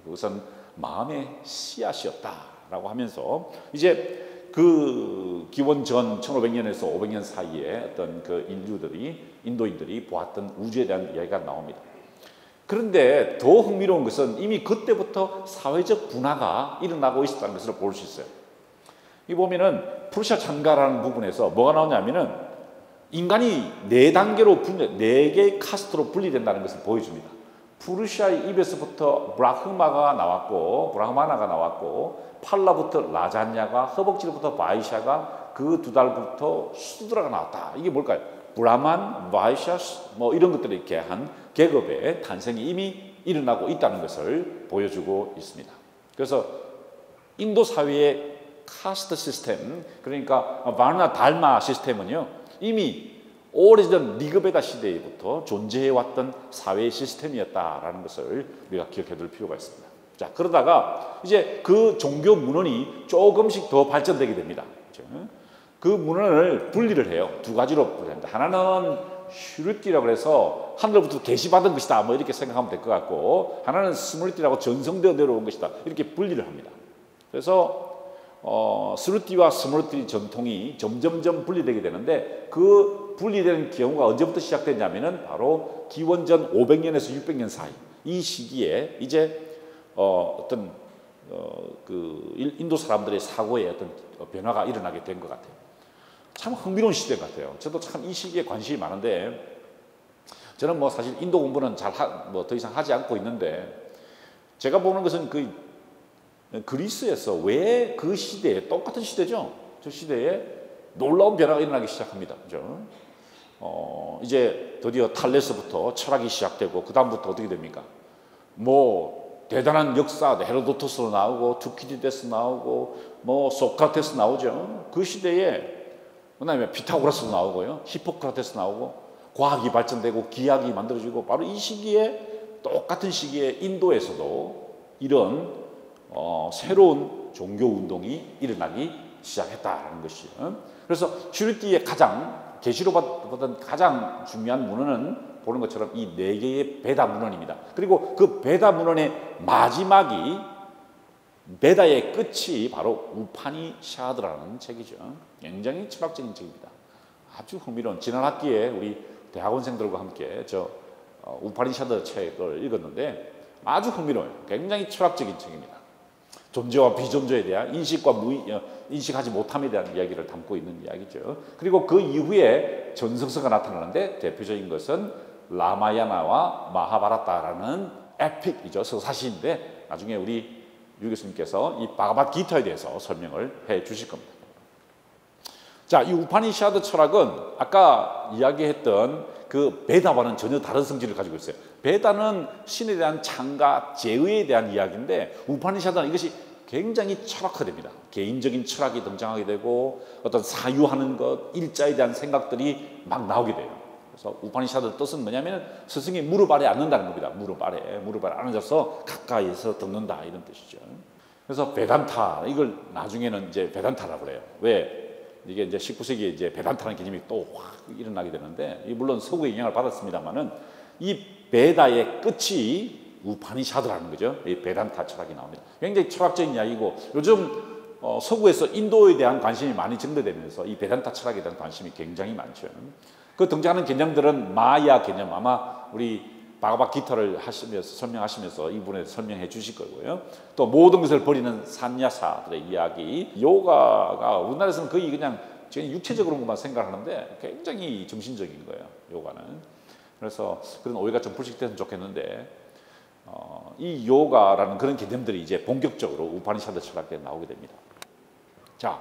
그것은 마음의 씨앗이었다라고 하면서 이제 그 기원전 1500년에서 500년 사이에 어떤 그 인도인들이 보았던 우주에 대한 이야기가 나옵니다. 그런데 더 흥미로운 것은 이미 그때부터 사회적 분화가 일어나고 있었다는 것을 볼 수 있어요. 이 보면은 프루시아 찬가라는 부분에서 뭐가 나오냐면은 인간이 4단계로 4개의 카스트로 분리된다는 것을 보여줍니다. 프루시아의 입에서부터 브라흐마나가 나왔고 팔라부터 라자냐가, 허벅지로부터 바이샤가, 그 두 달부터 수드라가 나왔다. 이게 뭘까요? 브라만, 바이샤 뭐 이런 것들이 이렇게 한 계급의 탄생이 이미 일어나고 있다는 것을 보여주고 있습니다. 그래서 인도 사회의 카스트 시스템, 그러니까 바르나 달마 시스템은요, 이미 오래전 리그베다 시대부터 존재해왔던 사회 시스템이었다라는 것을 우리가 기억해둘 필요가 있습니다. 자, 그러다가 이제 그 종교 문헌이 조금씩 더 발전되게 됩니다. 그 문헌을 분리를 해요. 두 가지로 분리합니다. 하나는 슈르띠라고 해서 하늘부터 계시받은 것이다 뭐 이렇게 생각하면 될 것 같고, 하나는 스무르띠라고 전성되어 내려온 것이다 이렇게 분리를 합니다. 그래서 스루띠와 스무르띠 전통이 점점점 분리되게 되는데, 그 분리되는 경우가 언제부터 시작됐냐면은 바로 기원전 500년에서 600년 사이 이 시기에 이제 어떤 그 인도 사람들의 사고에 어떤 변화가 일어나게 된 것 같아요. 참 흥미로운 시대 같아요. 저도 참 이 시기에 관심이 많은데, 저는 뭐 사실 인도 공부는 뭐 더 이상 하지 않고 있는데, 제가 보는 것은 그리스에서 왜 그 시대에, 똑같은 시대죠. 저 시대에 놀라운 변화가 일어나기 시작합니다. 그죠? 이제 드디어 탈레스부터 철학이 시작되고, 그 다음부터 어떻게 됩니까? 뭐 대단한 역사, 헤로도토스 나오고, 투키디데스 나오고, 뭐 소크라테스 나오죠. 그 시대에 그다음에 피타고라스도 나오고요, 히포크라테스 나오고, 과학이 발전되고 기하학이 만들어지고, 바로 이 시기에, 똑같은 시기에 인도에서도 이런 새로운 종교 운동이 일어나기 시작했다는 것이에요. 그래서 슈르띠의 계시로 받은 가장 중요한 문헌은 보는 것처럼 이 4개의 베다 문헌입니다. 그리고 그 베다 문헌의 마지막이, 베다의 끝이 바로 우파니샤드라는 책이죠. 굉장히 철학적인 책입니다. 아주 흥미로운, 지난 학기에 우리 대학원생들과 함께 우파니샤드 책을 읽었는데 아주 흥미로워요. 굉장히 철학적인 책입니다. 존재와 비존재에 대한 인식과 인식하지 못함에 대한 이야기를 담고 있는 이야기죠. 그리고 그 이후에 전성서가 나타나는데, 대표적인 것은 라마야나와 마하바라타라는 에픽이죠. 서사시인데, 나중에 우리 유 교수님께서 이 바가바기타에 대해서 설명을 해 주실 겁니다. 자, 이 우파니샤드 철학은 아까 이야기했던 그 베다와는 전혀 다른 성질을 가지고 있어요. 베다는 신에 대한 창과 제의에 대한 이야기인데, 우파니샤드는 이것이 굉장히 철학화됩니다. 개인적인 철학이 등장하게 되고, 어떤 사유하는 것, 일자에 대한 생각들이 막 나오게 돼요. 그래서 우파니샤드 뜻은 뭐냐면 스승이 무릎 아래 앉는다는 겁니다. 무릎 아래 앉아서 가까이에서 듣는다, 이런 뜻이죠. 그래서 베단타, 이걸 나중에는 이제 베단타라고 그래요. 왜? 이게 이제 19세기에 이제 베단타라는 개념이 또 확 일어나게 되는데, 물론 서구의 영향을 받았습니다만은 이 베다의 끝이 우파니샤드라는 거죠. 이 베단타 철학이 나옵니다. 굉장히 철학적인 이야기고, 요즘 서구에서 인도에 대한 관심이 많이 증대되면서 이 베단타 철학에 대한 관심이 굉장히 많죠. 그 등장하는 개념들은 마야 개념, 아마 우리 바가바기타를 설명하시면서 이분에 설명해 주실 거고요. 또 모든 것을 버리는 산야사들의 이야기, 요가가 우리나라에서는 거의 그냥 육체적으로만 생각하는데 굉장히 정신적인 거예요, 요가는. 그래서 그런 오해가 좀 불식됐으면 좋겠는데, 이 요가라는 그런 개념들이 이제 본격적으로 우파니샤드 철학에 나오게 됩니다. 자,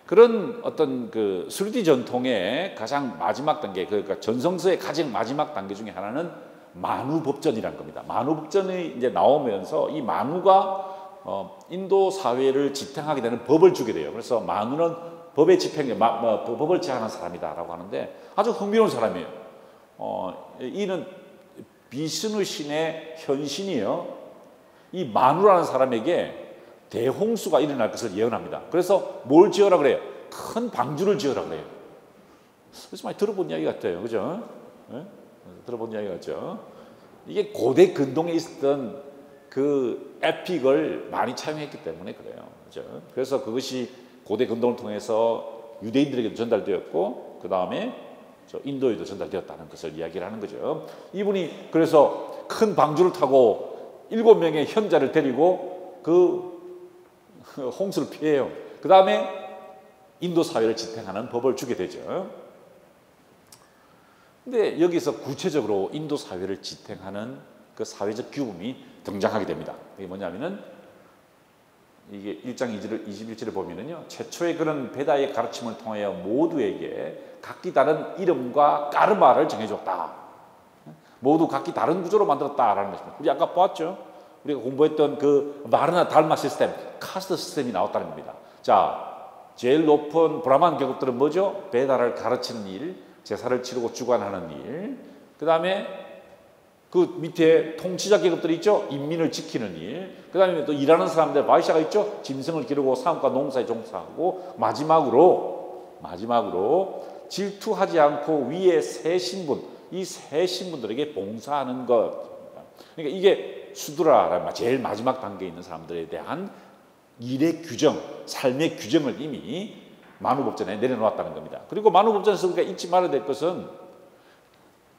그런 어떤 그 스루띠 전통의 가장 마지막 단계, 그러니까 전성서의 가장 마지막 단계 중에 하나는 만우법전이라는 겁니다. 만우법전이 이제 나오면서 이 만우가 인도 사회를 지탱하게 되는 법을 주게 돼요. 그래서 만우는 법의 법을 제한하는 사람이다라고 하는데, 아주 흥미로운 사람이에요. 이는 비스누 신의 현신이에요. 이 만우라는 사람에게 대홍수가 일어날 것을 예언합니다. 그래서 뭘 지어라 그래요? 큰 방주를 지어라 그래요. 그래서 많이 들어본 이야기 같아요. 그죠? 네? 들어본 이야기 같죠? 이게 고대 근동에 있었던 그 에픽을 많이 차용했기 때문에 그래요. 그죠? 그래서 그것이 고대 근동을 통해서 유대인들에게도 전달되었고, 그 다음에 인도에도 전달되었다는 것을 이야기를 하는 거죠. 이분이 그래서 큰 방주를 타고 7명의 현자를 데리고 그 홍수를 피해요. 그 다음에 인도 사회를 지탱하는 법을 주게 되죠. 근데 여기서 구체적으로 인도 사회를 지탱하는 그 사회적 규범이 등장하게 됩니다. 이게 뭐냐면은, 이게 1장 21절에 보면은요, 최초의 그런 베다의 가르침을 통하여 모두에게 각기 다른 이름과 까르마를 정해줬다. 모두 각기 다른 구조로 만들었다라는 것입니다. 우리 아까 보았죠? 우리가 공부했던 그 마르나 달마 시스템, 카스트 시스템이 나왔다는 겁니다. 자, 제일 높은 브라만 계급들은 뭐죠? 베다를 가르치는 일, 제사를 치르고 주관하는 일, 그 다음에 그 밑에 통치자 계급들이 있죠? 인민을 지키는 일, 그 다음에 또 일하는 사람들, 바이샤가 있죠? 짐승을 기르고 사업과 농사에 종사하고, 마지막으로 질투하지 않고 위에 세 신분, 이 세 신분들에게 봉사하는 것. 그러니까 이게 수드라라는 제일 마지막 단계에 있는 사람들에 대한 일의 규정, 삶의 규정을 이미 만우법전에 내려놓았다는 겁니다. 그리고 만우법전에서 우리가 잊지 말아야 될 것은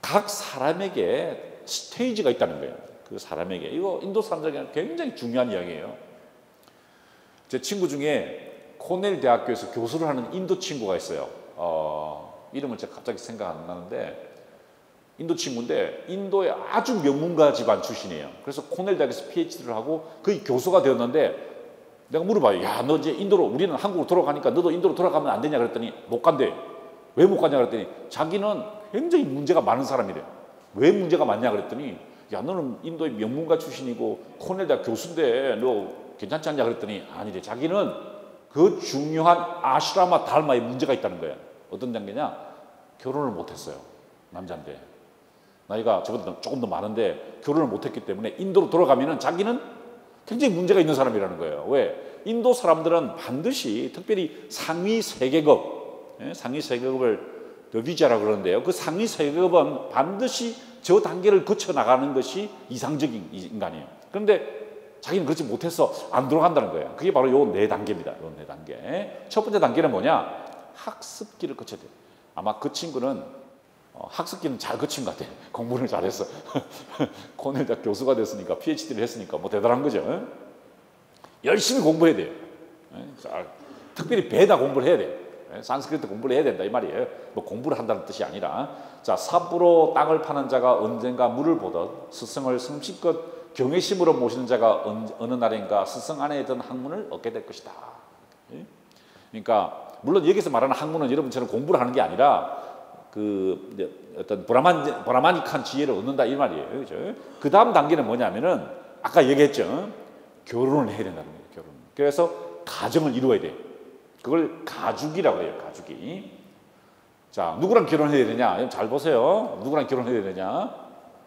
각 사람에게 스테이지가 있다는 거예요. 그 사람에게. 이거 인도 사람들에게는 굉장히 중요한 이야기예요. 제 친구 중에 코넬 대학교에서 교수를 하는 인도 친구가 있어요. 이름을 제가 갑자기 생각 안 나는데 인도 친구인데 인도의 아주 명문가 집안 출신이에요. 그래서 코넬 대학에서 PhD를 하고 거의 교수가 되었는데 내가 물어봐요. 야, 너 이제 인도로, 우리는 한국으로 돌아가니까 너도 인도로 돌아가면 안 되냐 그랬더니 못 간대. 왜 못 가냐 그랬더니 자기는 굉장히 문제가 많은 사람이래요. 왜 문제가 많냐 그랬더니 야, 너는 인도의 명문가 출신이고 코넬 대학 교수인데 너 괜찮지 않냐 그랬더니 아니래. 자기는 그 중요한 아슈라마 달마에 문제가 있다는 거예요. 어떤 단계냐? 결혼을 못했어요. 남자인데 나이가 저보다 조금 더 많은데 결혼을 못했기 때문에 인도로 돌아가면은 자기는 굉장히 문제가 있는 사람이라는 거예요. 왜? 인도 사람들은 반드시 특별히 상위 세계급, 상위 세계급을 더비자라고 그러는데요. 그 상위 세계급은 반드시 저 단계를 거쳐 나가는 것이 이상적인 인간이에요. 그런데 자기는 그렇지 못해서 안 돌아간다는 거예요. 그게 바로 요 네 단계입니다. 요 네 단계. 첫 번째 단계는 뭐냐? 학습기를 거쳐야 돼요. 아마 그 친구는 학습기는 잘 거친 것 같아. 공부를 잘했어. 코넬 대학 교수가 됐으니까 PhD를 했으니까 뭐 대단한 거죠. 열심히 공부해야 돼요. 특별히 베다 공부를 해야 돼요. 산스크리트 공부를 해야 된다 이 말이에요. 뭐 공부를 한다는 뜻이 아니라 자, 삽으로 땅을 파는 자가 언젠가 물을 보듯 스승을 성실껏 경외심으로 모시는 자가 어느 날인가 스승 안에 든 학문을 얻게 될 것이다. 그러니까 물론 여기서 말하는 학문은 여러분처럼 공부를 하는 게 아니라 그 어떤 브라마닉한 지혜를 얻는다 이 말이에요. 그죠? 그 다음 단계는 뭐냐면은 아까 얘기했죠. 결혼을 해야 된다는 거예요. 결혼. 그래서 가정을 이루어야 돼요. 그걸 가죽이라고 해요. 가죽이. 자, 누구랑 결혼해야 되냐? 잘 보세요. 누구랑 결혼해야 되냐?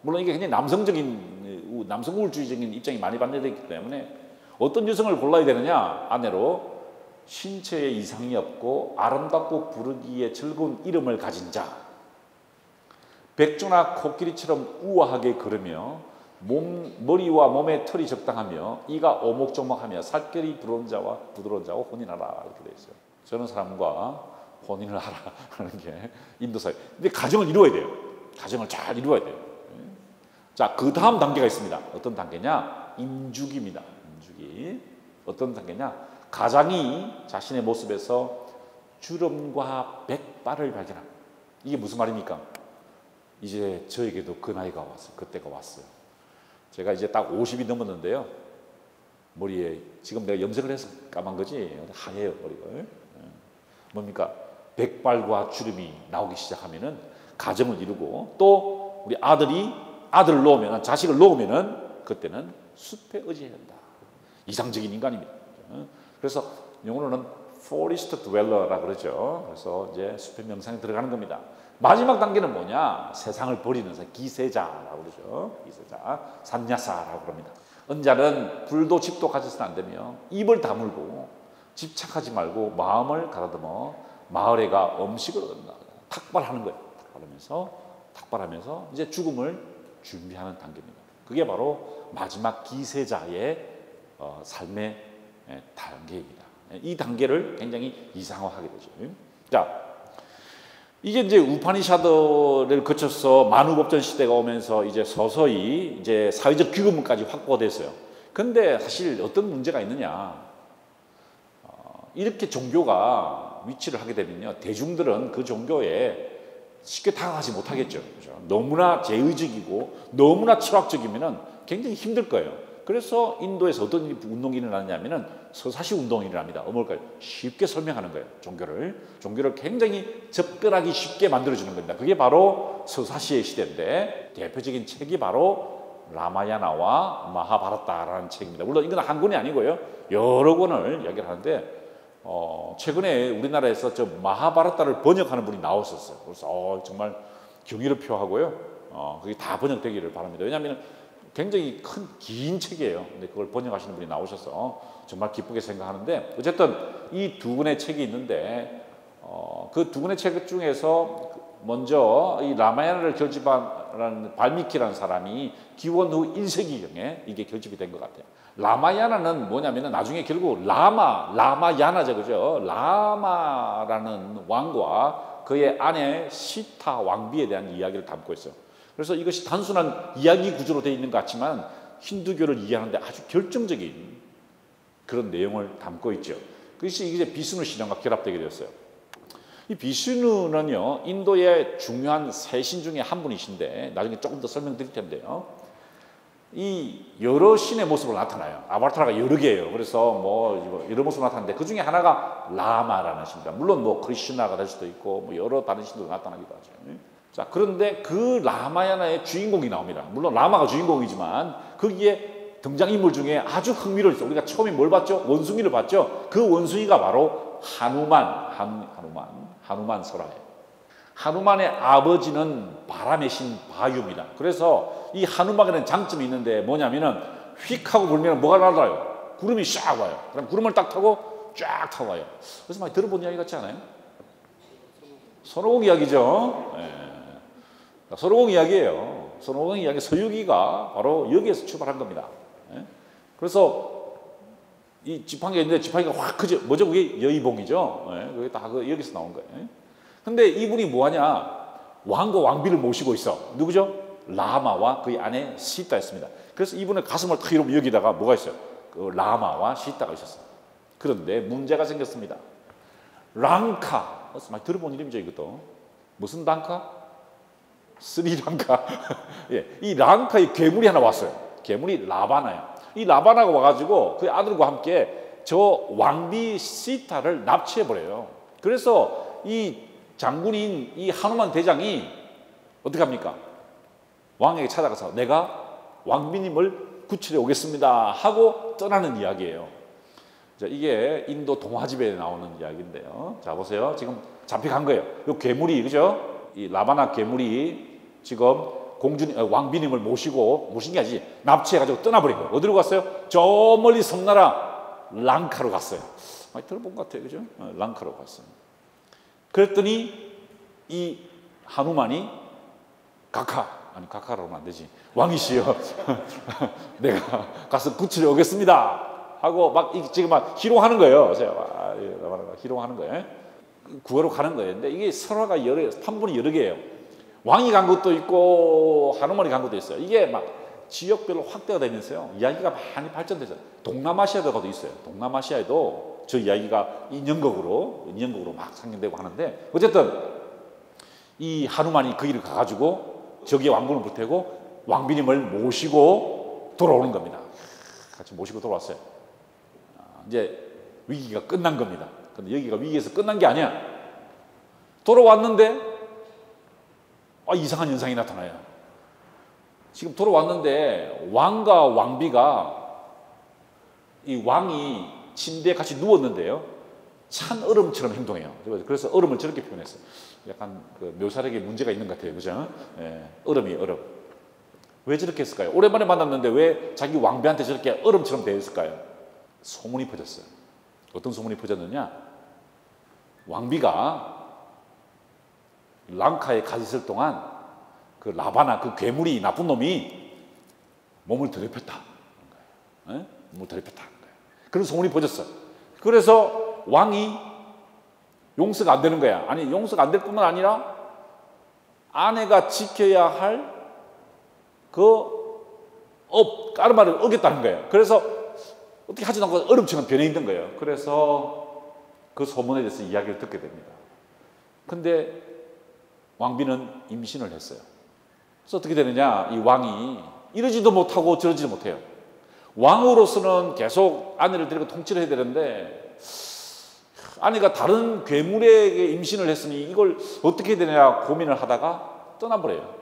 물론 이게 굉장히 남성 우월주의적인 입장이 많이 반대되기 때문에 어떤 여성을 골라야 되느냐? 아내로 신체에 이상이 없고 아름답고 부르기에 즐거운 이름을 가진 자, 백조나 코끼리처럼 우아하게 걸으며 머리와 몸의 털이 적당하며 이가 오목조목하며 살결이 부드러운 자와 혼인하라 이렇게 되어 있어요. 저런 사람과 혼인을 하라 하는 게 인도 사회. 근데 가정을 이루어야 돼요. 가정을 잘 이루어야 돼요. 자, 그 다음 단계가 있습니다. 어떤 단계냐? 임주기입니다. 임주기. 어떤 단계냐? 가장이 자신의 모습에서 주름과 백발을 발견합니다. 이게 무슨 말입니까? 이제 저에게도 그 나이가 왔어요. 그때가 왔어요. 제가 이제 딱 50이 넘었는데요. 머리에 지금 내가 염색을 해서 까만 거지 하얘요 머리가. 뭡니까? 백발과 주름이 나오기 시작하면은 가정을 이루고 또 우리 아들을 놓으면 자식을 놓으면은 그때는 숲에 의지해야 한다. 이상적인 인간입니다. 그래서 영어로는 forest dweller라고 그러죠. 그래서 이제 숲의 명상에 들어가는 겁니다. 마지막 단계는 뭐냐? 세상을 버리는 기세자라고 그러죠. 기세자, 산야사라고 그럽니다. 은자는 불도 집도 가져서는 안 되며 입을 다물고 집착하지 말고 마음을 가다듬어 마을에가 음식을 얻는다. 탁발하는 거예요. 탁발하면서 이제 죽음을 준비하는 단계입니다. 그게 바로 마지막 기세자의 삶의 단계입니다. 이 단계를 굉장히 이상화하게 되죠. 자, 이게 이제 우파니샤드를 거쳐서 만우법전 시대가 오면서 이제 서서히 이제 사회적 규범까지 확보됐어요. 근데 사실 어떤 문제가 있느냐? 이렇게 종교가 위치를 하게 되면요, 대중들은 그 종교에 쉽게 다가가지 못하겠죠. 그렇죠? 너무나 제의적이고 너무나 철학적이면은 굉장히 힘들 거예요. 그래서 인도에서 어떤 운동이 일어나냐면은 서사시 운동이 일어납니다. 뭘까요? 쉽게 설명하는 거예요. 종교를 굉장히 접근하기 쉽게 만들어주는 겁니다. 그게 바로 서사시의 시대인데 대표적인 책이 바로 라마야나와 마하바라타라는 책입니다. 물론 이건 한 권이 아니고요. 여러 권을 이야기를 하는데 최근에 우리나라에서 저 마하바라타를 번역하는 분이 나왔었어요. 그래서 정말 경의를 표하고요. 그게 다 번역되기를 바랍니다. 왜냐하면 굉장히 긴 책이에요. 근데 그걸 번역하시는 분이 나오셔서 정말 기쁘게 생각하는데 어쨌든 이 두 권의 책이 있는데 그 두 권의 책 중에서 먼저 이 라마야나를 결집한 발미키라는 사람이 기원 후 1세기경에 이게 결집이 된 것 같아요. 라마야나는 뭐냐면은 나중에 결국 라마야나죠, 그죠? 라마라는 왕과 그의 아내 시타 왕비에 대한 이야기를 담고 있어요. 그래서 이것이 단순한 이야기 구조로 되어 있는 것 같지만 힌두교를 이해하는데 아주 결정적인 그런 내용을 담고 있죠. 그것이 이제 비슈누 신앙과 결합되게 되었어요. 이 비슈누는요, 인도의 중요한 세 신 중에 한 분이신데 나중에 조금 더 설명드릴 텐데요. 이 여러 신의 모습으로 나타나요. 아바타라가 여러 개예요. 그래서 뭐 여러 모습으로 나타나는데 그 중에 하나가 라마라는 신입니다. 물론 뭐 크리슈나가 될 수도 있고 뭐 여러 다른 신도 나타나기도 하죠. 자, 그런데 그 라마야나의 주인공이 나옵니다. 물론 라마가 주인공이지만 거기에 등장인물 중에 아주 흥미로웠죠. 우리가 처음에 뭘 봤죠? 원숭이를 봤죠. 그 원숭이가 바로 하누만 설화예요. 하누만의 아버지는 바람의 신 바유입니다. 그래서 이 하누만에는 장점이 있는데 뭐냐면은 휙 하고 불면 뭐가 날아요? 구름이 쫙 와요. 그럼 구름을 딱 타고 쫙 타고 와요. 그래서 많이 들어본 이야기 같지 않아요? 손오공 이야기죠. 네. 손오공 이야기예요. 손오공 이야기 서유기가 바로 여기에서 출발한 겁니다. 네. 그래서 이 지팡이가 있는데 지팡이가 확 크죠. 뭐죠? 그게 여의봉이죠. 네. 그게 다 여기서 나온 거예요. 네. 근데 이분이 뭐하냐? 왕과 왕비를 모시고 있어. 누구죠? 라마와 그의 아내 시타였습니다. 그래서 이분의 가슴을 탁 이러면 여기다가 뭐가 있어요? 그 라마와 시타가 있었어요. 그런데 문제가 생겼습니다. 랑카. 많이 들어본 이름이죠, 이것도. 무슨 랑카? 스리랑카. 예, 이 랑카의 괴물이 하나 왔어요. 괴물이 라바나예요. 이 라바나가 와가지고 그의 아들과 함께 저 왕비 시타를 납치해버려요. 그래서 이 장군인 이 하누만 대장이 어떻게 합니까? 왕에게 찾아가서 내가 왕비님을 구출해 오겠습니다 하고 떠나는 이야기예요. 자, 이게 인도 동화집에 나오는 이야기인데요. 자, 보세요. 지금 잡혀간 거예요. 이 괴물이, 그죠? 이 라바나 괴물이 지금 왕비님을 모신 게 아니지, 납치해가지고 떠나버린 거예요. 어디로 갔어요? 저 멀리 섬나라 랑카로 갔어요. 많이 들어본 것 같아요, 그죠? 랑카로 갔어요. 그랬더니 이 하누만이 가카라고 하면 안 되지. 왕이시여, 내가 가서 구출해 오겠습니다 하고 막 지금 막 희롱하는 거예요. 희롱하는 거예요. 구하러 가는 거예요. 근데 이게 설화가 판본이 여러 개예요. 왕이 간 것도 있고 하누만이 간 것도 있어요. 이게 막 지역별로 확대가 되면서요, 이야기가 많이 발전돼서 동남아시아도 가도 있어요. 동남아시아에도 저 이야기가 인연극으로 막 상영되고 하는데, 어쨌든 이 하누만이 그 길을 가가지고 저기에 왕군을 보태고 왕비님을 모시고 돌아오는 겁니다. 같이 모시고 돌아왔어요. 이제 위기가 끝난 겁니다. 근데 여기가 위기에서 끝난 게 아니야. 돌아왔는데 이상한 현상이 나타나요. 지금 돌아왔는데 왕과 왕비가, 이 왕이 침대에 같이 누웠는데요, 찬 얼음처럼 행동해요. 그래서 얼음을 저렇게 표현했어요. 약간 그 묘사력에 문제가 있는 것 같아요, 그죠? 예, 얼음. 왜 저렇게 했을까요? 오랜만에 만났는데 왜 자기 왕비한테 저렇게 얼음처럼 대했을까요? 소문이 퍼졌어요. 어떤 소문이 퍼졌느냐? 왕비가 랑카에 가 있을 동안 그 라바나, 그 괴물이, 나쁜 놈이 몸을 더럽혔다. 예? 몸을 더럽혔다. 그런 소문이 퍼졌어요. 그래서 왕이 용서가 안 되는 거야. 아니, 용서가 안 될 뿐만 아니라 아내가 지켜야 할 까르마를 어겼다는 거예요. 그래서 어떻게 하지도 않고 얼음처럼 변해 있는 거예요. 그래서 그 소문에 대해서 이야기를 듣게 됩니다. 근데 왕비는 임신을 했어요. 그래서 어떻게 되느냐, 이 왕이 이러지도 못하고 저러지도 못해요. 왕으로서는 계속 아내를 데리고 통치를 해야 되는데 아내가 다른 괴물에게 임신을 했으니 이걸 어떻게 해야 되냐 고민을 하다가 떠나버려요.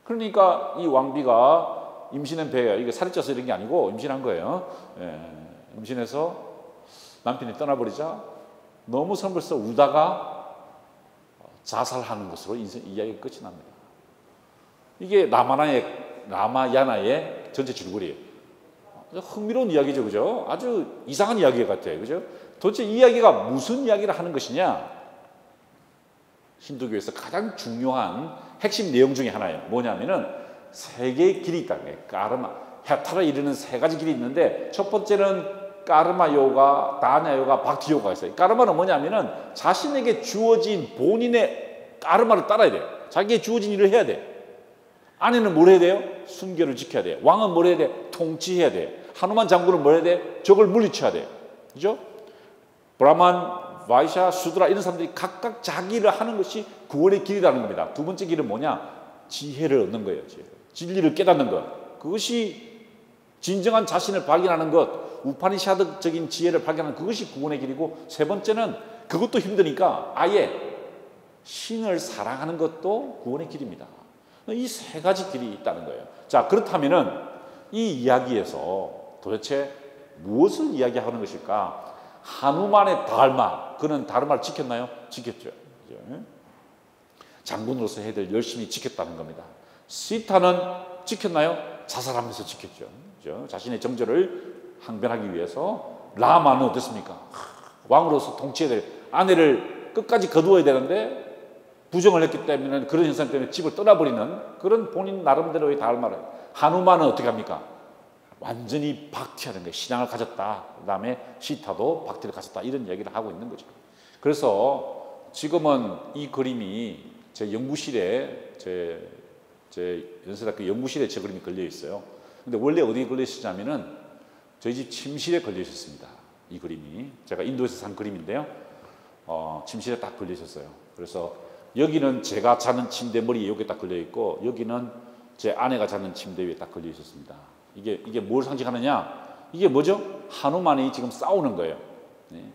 그러니까 이 왕비가 임신한 배가, 이게 살이 쪄서 이런 게 아니고 임신한 거예요. 예, 임신해서 남편이 떠나버리자 너무 성불해서 울다가 자살하는 것으로 이야기가 끝이 납니다. 이게 라마야나의 전체 줄거리예요. 흥미로운 이야기죠, 그죠? 아주 이상한 이야기 같아요, 그죠? 도대체 이야기가 무슨 이야기를 하는 것이냐? 힌두교에서 가장 중요한 핵심 내용 중에 하나예요. 뭐냐면은 세 개의 길이 있다는 거예요. 까르마, 해탈에 이르는 세 가지 길이 있는데 첫 번째는 까르마 요가, 다냐 요가, 박티 요가가 있어요. 까르마는 뭐냐면은 자신에게 주어진 본인의 까르마를 따라야 돼요. 자기에게 주어진 일을 해야 돼. 아내는 뭘 해야 돼요? 순결을 지켜야 돼요. 왕은 뭘 해야 돼? 통치해야 돼요. 하누만 장군은 뭘 해야 돼? 적을 물리쳐야 돼요. 그죠? 브라만, 바이샤, 수드라 이런 사람들이 각각 자기 일을 하는 것이 구원의 길이라는 겁니다. 두 번째 길은 뭐냐? 지혜를 얻는 거예요. 진리를 깨닫는 것. 그것이 진정한 자신을 발견하는 것, 우파니샤드적인 지혜를 발견하는 그것이 구원의 길이고, 세 번째는 그것도 힘드니까 아예 신을 사랑하는 것도 구원의 길입니다. 이 세 가지 길이 있다는 거예요. 자, 그렇다면은 이 이야기에서 도대체 무엇을 이야기하는 것일까? 하누만의 다르마, 그는 다르마를 지켰나요? 지켰죠. 장군으로서 해야 될 열심히 지켰다는 겁니다. 시타는 지켰나요? 자살하면서 지켰죠. 그렇죠? 자신의 정절을 항변하기 위해서. 라마는 어땠습니까? 왕으로서 통치해야 될 아내를 끝까지 거두어야 되는데 부정을 했기 때문에 그런 현상 때문에 집을 떠나버리는 그런 본인 나름대로의 다르마를. 하누만은 어떻게 합니까? 완전히 박티하는 거예요. 신앙을 가졌다. 그 다음에 시타도 박티를 가졌다. 이런 얘기를 하고 있는 거죠. 그래서 지금은 이 그림이 제 연구실에, 제 연세대학교 연구실에 제 그림이 걸려 있어요. 근데 원래 어디에 걸려 있었냐면은 저희 집 침실에 걸려 있었습니다. 이 그림이. 제가 인도에서 산 그림인데요. 침실에 딱 걸려 있었어요. 그래서 여기는 제가 자는 침대 머리에 여기 딱 걸려 있고, 여기는 제 아내가 자는 침대 위에 딱 걸려 있었습니다. 이게 뭘 상징하느냐? 이게 뭐죠? 하누만이 지금 싸우는 거예요.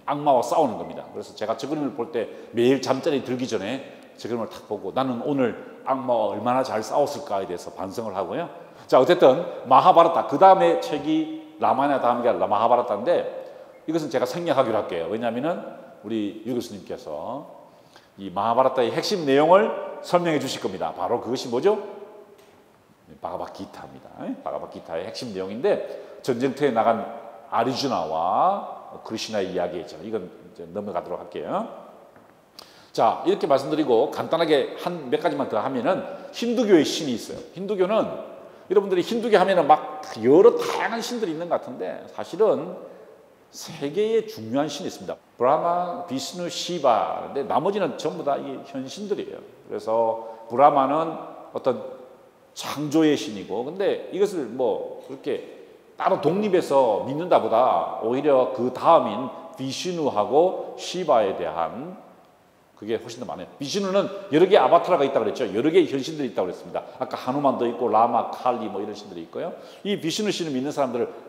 악마와 싸우는 겁니다. 그래서 제가 저 그림을 볼 때 매일 잠자리 들기 전에 저 그림을 딱 보고 나는 오늘 악마와 얼마나 잘 싸웠을까에 대해서 반성을 하고요. 자, 어쨌든 마하바라타, 그 다음에 책이 라마냐 다음에 마하바라타인데 이것은 제가 생략하기로 할게요. 왜냐하면은 우리 유 교수님께서 이 마하바라타의 핵심 내용을 설명해 주실 겁니다. 바로 그것이 뭐죠? 바가바기타입니다. 바가바기타의 핵심 내용인데, 전쟁터에 나간 아리주나와 크리슈나의 이야기죠. 이건 이제 넘어가도록 할게요. 자, 이렇게 말씀드리고 간단하게 한 몇 가지만 더 하면은 힌두교의 신이 있어요. 힌두교는 여러분들이 힌두교 하면은 막 여러 다양한 신들이 있는 것 같은데 사실은 세 개의 중요한 신이 있습니다. 브라마, 비스누, 시바. 근데 나머지는 전부 다 이 현신들이에요. 그래서 브라마는 어떤 창조의 신이고, 근데 이것을 뭐 그렇게 따로 독립해서 믿는다보다 오히려 그 다음인 비슈누하고 시바에 대한 그게 훨씬 더 많아요. 비슈누는 여러 개의 아바타라가 있다고 그랬죠. 여러 개의 현신들이 있다고 그랬습니다. 아까 하누만도 있고 라마, 칼리 뭐 이런 신들이 있고요. 이 비슈누 신을 믿는 사람들을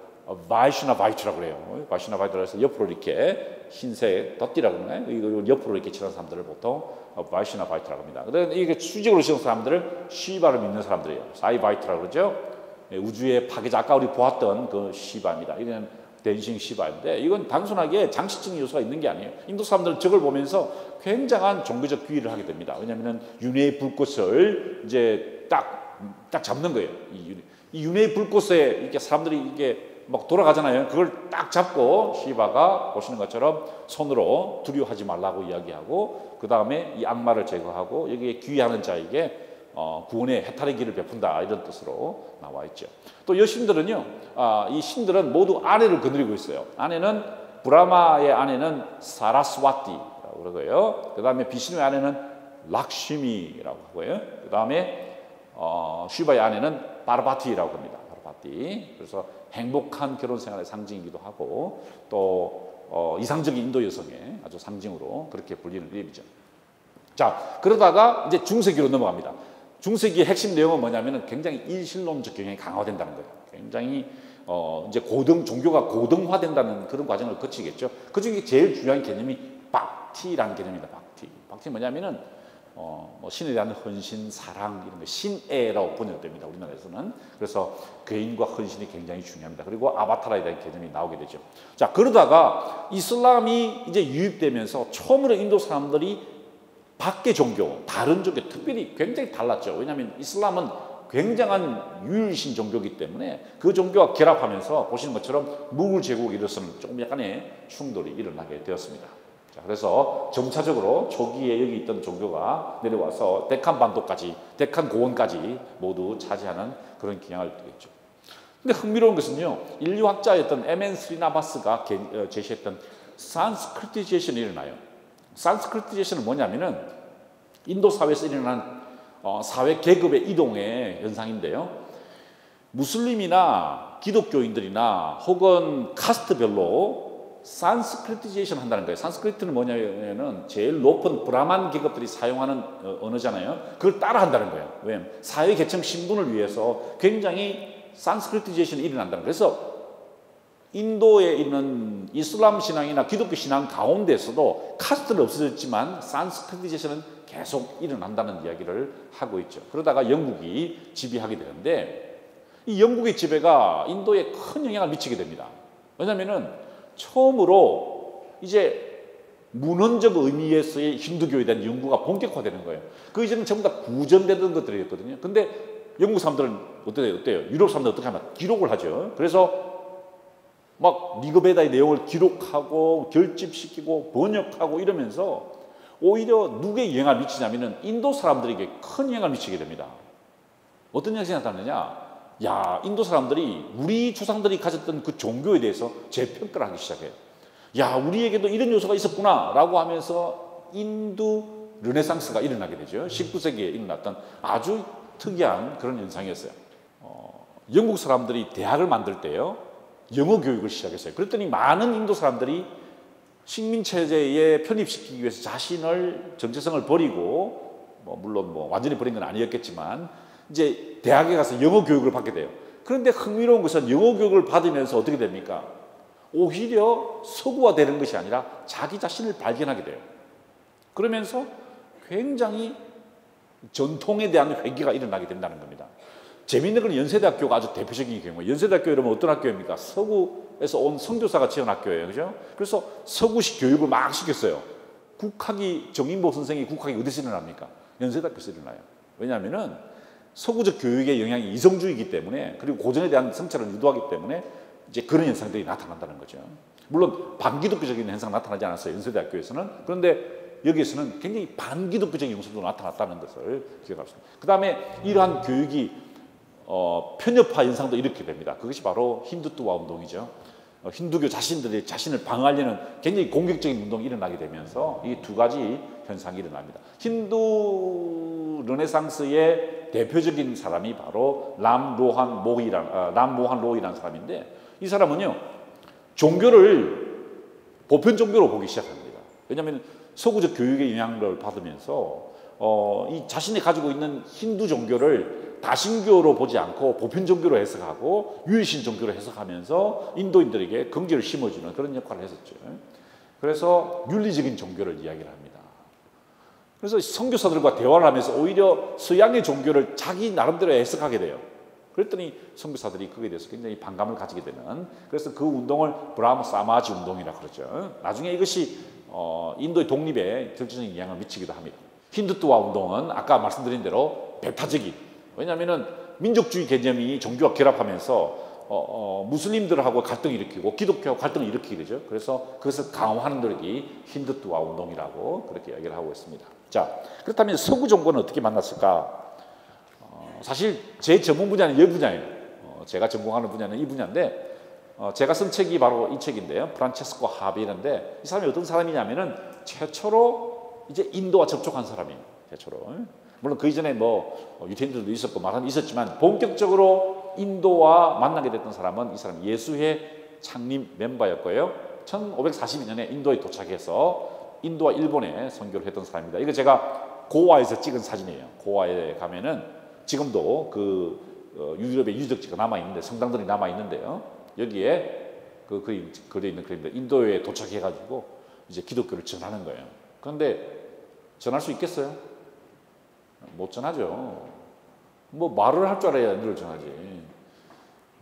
바이슈나 바이투라고 그래요. 바이슈나 바이투라고 해서 옆으로 이렇게 흰색 덧띠라고 그러나요? 이걸 옆으로 이렇게 치는 사람들을 보통 바이슈나 바이투라고 합니다. 그런데 이게 수직으로 치는 사람들을 시바를 믿는 사람들이에요. 사이 바이투라고 그러죠. 우주의 파괴자, 아까 우리 보았던 그 시바입니다. 이건 댄싱 시바인데 이건 단순하게 장식적인 요소가 있는 게 아니에요. 인도 사람들은 저걸 보면서 굉장한 종교적 귀의를 하게 됩니다. 왜냐하면 윤회의 불꽃을 이제 딱 잡는 거예요. 이 윤회의 불꽃에 이렇게 사람들이 이게 막 돌아가잖아요. 그걸 딱 잡고 시바가 보시는 것처럼 손으로 두려워하지 말라고 이야기하고, 그 다음에 이 악마를 제거하고 여기에 귀의하는 자에게 구원의 해탈의 길을 베푼다, 이런 뜻으로 나와 있죠. 또 여신들은요, 이 신들은 모두 아내를 거느리고 있어요. 아내는 브라마의 아내는 사라스와티라고 그러고요. 그 다음에 비슈누의 아내는 락시미라고 하고요. 그 다음에 시바의 아내는 파르바티라고 합니다. 파르바티. 그래서 행복한 결혼 생활의 상징이기도 하고, 또 이상적인 인도 여성의 아주 상징으로 그렇게 불리는 이름이죠. 자, 그러다가 이제 중세기로 넘어갑니다. 중세기의 핵심 내용은 뭐냐면은 굉장히 일신론적 경향이 강화된다는 거예요. 굉장히 이제 종교가 고등화된다는 그런 과정을 거치겠죠. 그 중에 제일 중요한 개념이 박티라는 개념입니다. 박티 뭐냐면은 뭐 신에 대한 헌신, 사랑 이런 거 신애라고 번역됩니다. 우리나라에서는. 그래서 개인과 헌신이 굉장히 중요합니다. 그리고 아바타라에 대한 개념이 나오게 되죠. 자, 그러다가 이슬람이 이제 유입되면서 처음으로 인도 사람들이 밖의 종교, 다른 종교, 특별히 굉장히 달랐죠. 왜냐하면 이슬람은 굉장한 유일신 종교이기 때문에 그 종교와 결합하면서 보시는 것처럼 무굴 제국이 일어서는 조금 약간의 충돌이 일어나게 되었습니다. 자, 그래서 점차적으로 초기에 여기 있던 종교가 내려와서 데칸 반도까지, 데칸 고원까지 모두 차지하는 그런 경향을 띠겠죠. 근데 흥미로운 것은요, 인류학자였던 에멘 스리나바스가 제시했던 산스크리티제이션이 일어나요. 산스크리티제이션은 뭐냐면은 인도 사회에서 일어난 사회 계급의 이동의 현상인데요. 무슬림이나 기독교인들이나 혹은 카스트별로 산스크리티제이션 한다는 거예요. 산스크리트는 뭐냐면은 제일 높은 브라만 계급들이 사용하는 언어잖아요. 그걸 따라 한다는 거예요. 왜냐하면 사회 계층 신분을 위해서 굉장히 산스크리티제이션이 일어난다는 거예요. 그래서 인도에 있는 이슬람 신앙이나 기독교 신앙 가운데서도 카스트는 없어졌지만 산스크리티제이션은 계속 일어난다는 이야기를 하고 있죠. 그러다가 영국이 지배하게 되는데 이 영국의 지배가 인도에 큰 영향을 미치게 됩니다. 왜냐하면은 처음으로 이제 문헌적 의미에서의 힌두교에 대한 연구가 본격화되는 거예요. 그 이전은 전부 다 구전되던 것들이었거든요. 근데 영국 사람들은 어때요? 유럽 사람들 어떻게 하면 기록을 하죠. 그래서 막 리그베다의 내용을 기록하고 결집시키고 번역하고 이러면서 오히려 누구에 영향을 미치냐면은 인도 사람들에게 큰 영향을 미치게 됩니다. 어떤 영향이 나타나느냐? 야, 인도 사람들이 우리 조상들이 가졌던 그 종교에 대해서 재평가를 하기 시작해요. 야, 우리에게도 이런 요소가 있었구나 라고 하면서 인도 르네상스가 일어나게 되죠. 19세기에 일어났던 아주 특이한 그런 현상이었어요. 영국 사람들이 대학을 만들 때요, 영어 교육을 시작했어요. 그랬더니 많은 인도 사람들이 식민체제에 편입시키기 위해서 자신을 정체성을 버리고 물론 완전히 버린 건 아니었겠지만 이제 대학에 가서 영어 교육을 받게 돼요. 그런데 흥미로운 것은 영어 교육을 받으면서 어떻게 됩니까? 오히려 서구화되는 것이 아니라 자기 자신을 발견하게 돼요. 그러면서 굉장히 전통에 대한 회귀가 일어나게 된다는 겁니다. 재미있는 건 연세대학교가 아주 대표적인 경우예요. 연세대학교 여러분 어떤 학교입니까? 서구에서 온 선교사가 지은 학교예요. 그죠? 그래서 서구식 교육을 막 시켰어요. 국학이, 정인보 선생이 국학이 어디서 일어납니까? 연세대학교에서 일어나요. 왜냐하면은 서구적 교육의 영향이 이성주의이기 때문에, 그리고 고전에 대한 성찰을 유도하기 때문에 이제 그런 현상들이 나타난다는 거죠. 물론 반기독교적인 현상 나타나지 않았어요. 연세대학교에서는. 그런데 여기에서는 굉장히 반기독교적인 요소도 나타났다는 것을 기억합시다. 그 다음에 이러한 교육이 편협화 현상도 일으키게 됩니다. 그것이 바로 힌두투와 운동이죠. 힌두교 자신들이 자신을 방어하려는 굉장히 공격적인 운동이 일어나게 되면서 이 두 가지 현상이 일어납니다. 힌두 르네상스의 대표적인 사람이 바로 람모한 로이라는 사람인데, 이 사람은요 종교를 보편 종교로 보기 시작합니다. 왜냐하면 서구적 교육의 영향을 받으면서 이 자신이 가지고 있는 힌두 종교를 다신교로 보지 않고 보편 종교로 해석하고 유일신 종교로 해석하면서 인도인들에게 긍지를 심어주는 그런 역할을 했었죠. 그래서 윤리적인 종교를 이야기를 합니다. 그래서 선교사들과 대화를 하면서 오히려 서양의 종교를 자기 나름대로 해석하게 돼요. 그랬더니 선교사들이 그거에 대해서 굉장히 반감을 가지게 되는, 그래서 그 운동을 브라흐마 사마지 운동이라고 그러죠. 나중에 이것이 인도의 독립에 결정적인 영향을 미치기도 합니다. 힌두투와 운동은 아까 말씀드린 대로 배타적인, 왜냐하면 민족주의 개념이 종교와 결합하면서 무슬림들하고 갈등을 일으키고 기독교하고 갈등을 일으키게 되죠. 그래서 그것을 강화하는 노력이 힌두투와 운동이라고 그렇게 이야기를 하고 있습니다. 자, 그렇다면 서구 정권은 어떻게 만났을까? 사실 제 전문 분야는 이 분야예요. 제가 전공하는 분야는 이 분야인데, 제가 쓴 책이 바로 이 책인데요. 프란체스코 하베르인데, 이 사람이 어떤 사람이냐면은 최초로 이제 인도와 접촉한 사람이에요. 최초로. 물론 그 이전에 유태인들도 있었고 말은 있었지만 본격적으로 인도와 만나게 됐던 사람은 이 사람 예수회 창립 멤버였고요. 1542년에 인도에 도착해서 인도와 일본에 선교를 했던 사람입니다. 이거 제가 고아에서 찍은 사진이에요. 고아에 가면은 지금도 그 유럽의 유적지가 남아 있는데, 성당들이 남아 있는데요. 여기에 그 그림 그려 있는 그림입니다. 인도에 도착해가지고 이제 기독교를 전하는 거예요. 그런데 전할 수 있겠어요? 못 전하죠. 말을 할 줄 알아야 인도를 전하지.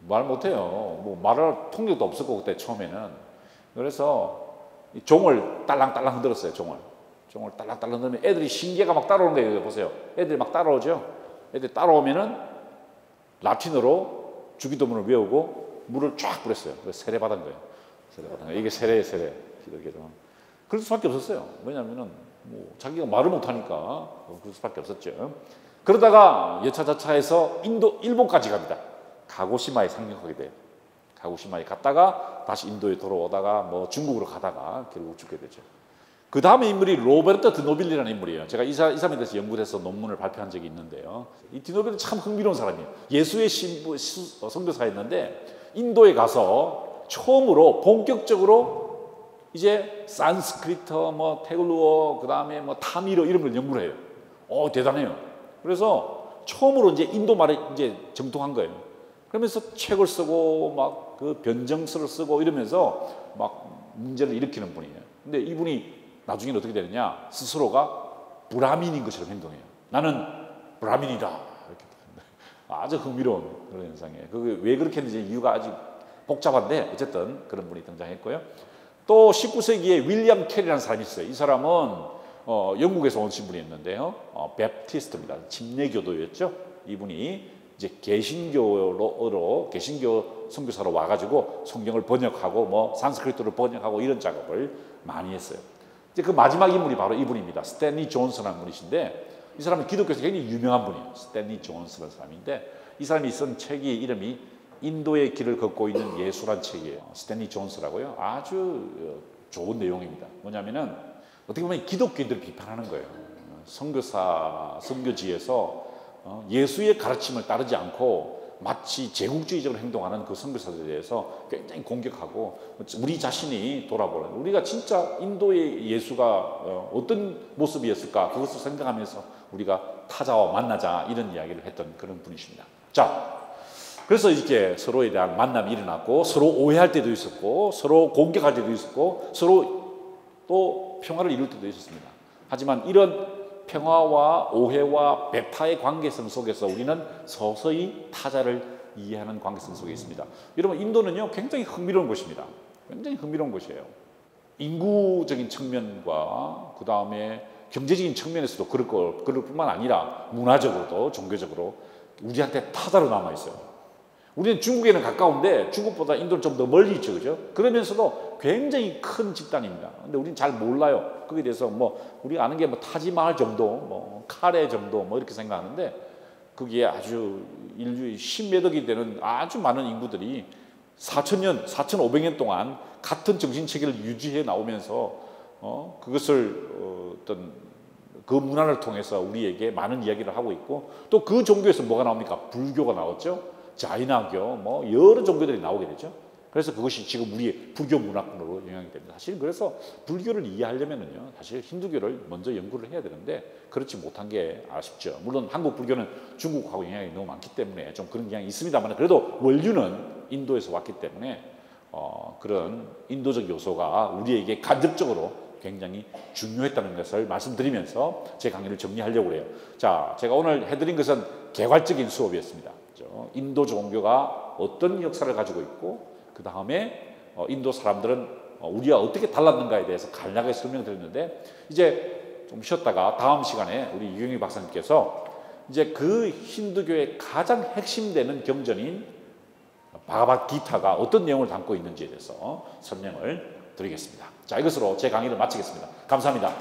말 못해요. 말을 할 통역도 없었고 그때 처음에는. 그래서 종을 딸랑딸랑 흔들었어요. 종을 딸랑딸랑 흔들면 애들이 신기가 막 따라오는 거예요. 보세요. 애들이 막 따라오죠. 애들이 따라오면은 라틴어로 주기도문을 외우고 물을 쫙 뿌렸어요. 그래서 세례받은 거예요. 세례받은 거예요. 이게 세례. 이렇게도. 그럴 수밖에 없었어요. 왜냐하면은 뭐 자기가 말을 못하니까 그럴 수밖에 없었죠. 그러다가 여차저차해서 일본까지 갑니다. 가고시마에 상륙하게 돼요. 가고시마에 갔다가 다시 인도에 돌아오다가 뭐 중국으로 가다가 결국 죽게 되죠. 그 다음에 인물이 로베르토 드노빌리라는 인물이에요. 제가 이 사람에 대해서 연구를 해서 논문을 발표한 적이 있는데요. 이 드노빌리는 참 흥미로운 사람이에요. 예수의 선교사였는데 인도에 가서 처음으로 본격적으로 이제 산스크리트, 뭐 태글루어, 그 다음에 뭐 타미르 이런 걸 연구를 해요. 대단해요. 그래서 처음으로 이제 인도 말에 이제 정통한 거예요. 그러면서 책을 쓰고 막 그 변정서를 쓰고 이러면서 막 문제를 일으키는 분이에요. 근데 이분이 나중에는 어떻게 되느냐? 스스로가 브라민인 것처럼 행동해요. 나는 브라민이다. 이렇게. 아주 흥미로운 그런 현상이에요. 그게 왜 그렇게 했는지 이유가 아직 복잡한데 어쨌든 그런 분이 등장했고요. 또 19세기에 윌리엄 캐리라는 사람이 있어요. 이 사람은 영국에서 오신 분이었는데요. 베프티스트입니다. 침례교도였죠. 이분이 이제 개신교 선교사로 와가지고 성경을 번역하고 뭐 산스크리트를 번역하고 이런 작업을 많이 했어요. 이제 그 마지막 인물이 바로 이분입니다. 스탠리 존슨이라는 분이신데 이 사람은 기독교에서 굉장히 유명한 분이에요. 스탠리 존슨이라는 사람인데 이 사람이 쓴 책이 이름이 인도의 길을 걷고 있는 예수란 책이에요. 스탠리 존슨이라고요. 아주 좋은 내용입니다. 뭐냐면은 어떻게 보면 기독교인들을 비판하는 거예요. 선교지에서 예수의 가르침을 따르지 않고 마치 제국주의적으로 행동하는 그 선교사들에 대해서 굉장히 공격하고 우리 자신이 돌아보는 우리가 진짜 인도의 예수가 어떤 모습이었을까 그것을 생각하면서 우리가 타자와 만나자 이런 이야기를 했던 그런 분이십니다. 자, 그래서 이렇게 서로에 대한 만남이 일어났고 서로 오해할 때도 있었고 서로 공격할 때도 있었고 서로 또 평화를 이룰 때도 있었습니다. 하지만 이런 평화와 오해와 배타의 관계성 속에서 우리는 서서히 타자를 이해하는 관계성 속에 있습니다. 여러분 인도는요 굉장히 흥미로운 곳입니다. 굉장히 흥미로운 곳이에요. 인구적인 측면과 그 다음에 경제적인 측면에서도 그럴 뿐만 아니라 문화적으로도 종교적으로 우리한테 타자로 남아있어요. 우리는 중국에는 가까운데 중국보다 인도는 좀 더 멀리 있죠. 그죠? 그러면서도 굉장히 큰 집단입니다. 근데 우리는 잘 몰라요. 거기에 대해서 뭐 우리가 아는 게 뭐 타지마할 정도, 뭐 카레 정도 뭐 이렇게 생각하는데 거기에 아주 인류의 10몇 억이 되는 아주 많은 인구들이 4,000년, 4,500년 동안 같은 정신체계를 유지해 나오면서 그것을 어떤 그 문화를 통해서 우리에게 많은 이야기를 하고 있고 또 그 종교에서 뭐가 나옵니까? 불교가 나왔죠. 자이나교, 뭐 여러 종교들이 나오게 되죠. 그래서 그것이 지금 우리의 불교 문화권으로 영향이 됩니다. 사실 그래서 불교를 이해하려면은요, 사실 힌두교를 먼저 연구를 해야 되는데 그렇지 못한 게 아쉽죠. 물론 한국 불교는 중국하고 영향이 너무 많기 때문에 좀 그런 영향이 있습니다만 그래도 원류는 인도에서 왔기 때문에 그런 인도적 요소가 우리에게 간접적으로 굉장히 중요했다는 것을 말씀드리면서 제 강의를 정리하려고 해요. 자, 제가 오늘 해드린 것은 개괄적인 수업이었습니다. 인도 종교가 어떤 역사를 가지고 있고 그 다음에 인도 사람들은 우리와 어떻게 달랐는가에 대해서 간략하게 설명드렸는데 이제 좀 쉬었다가 다음 시간에 우리 유경희 박사님께서 이제 그 힌두교의 가장 핵심되는 경전인 바가바기타가 어떤 내용을 담고 있는지에 대해서 설명을 드리겠습니다. 자, 이것으로 제 강의를 마치겠습니다. 감사합니다.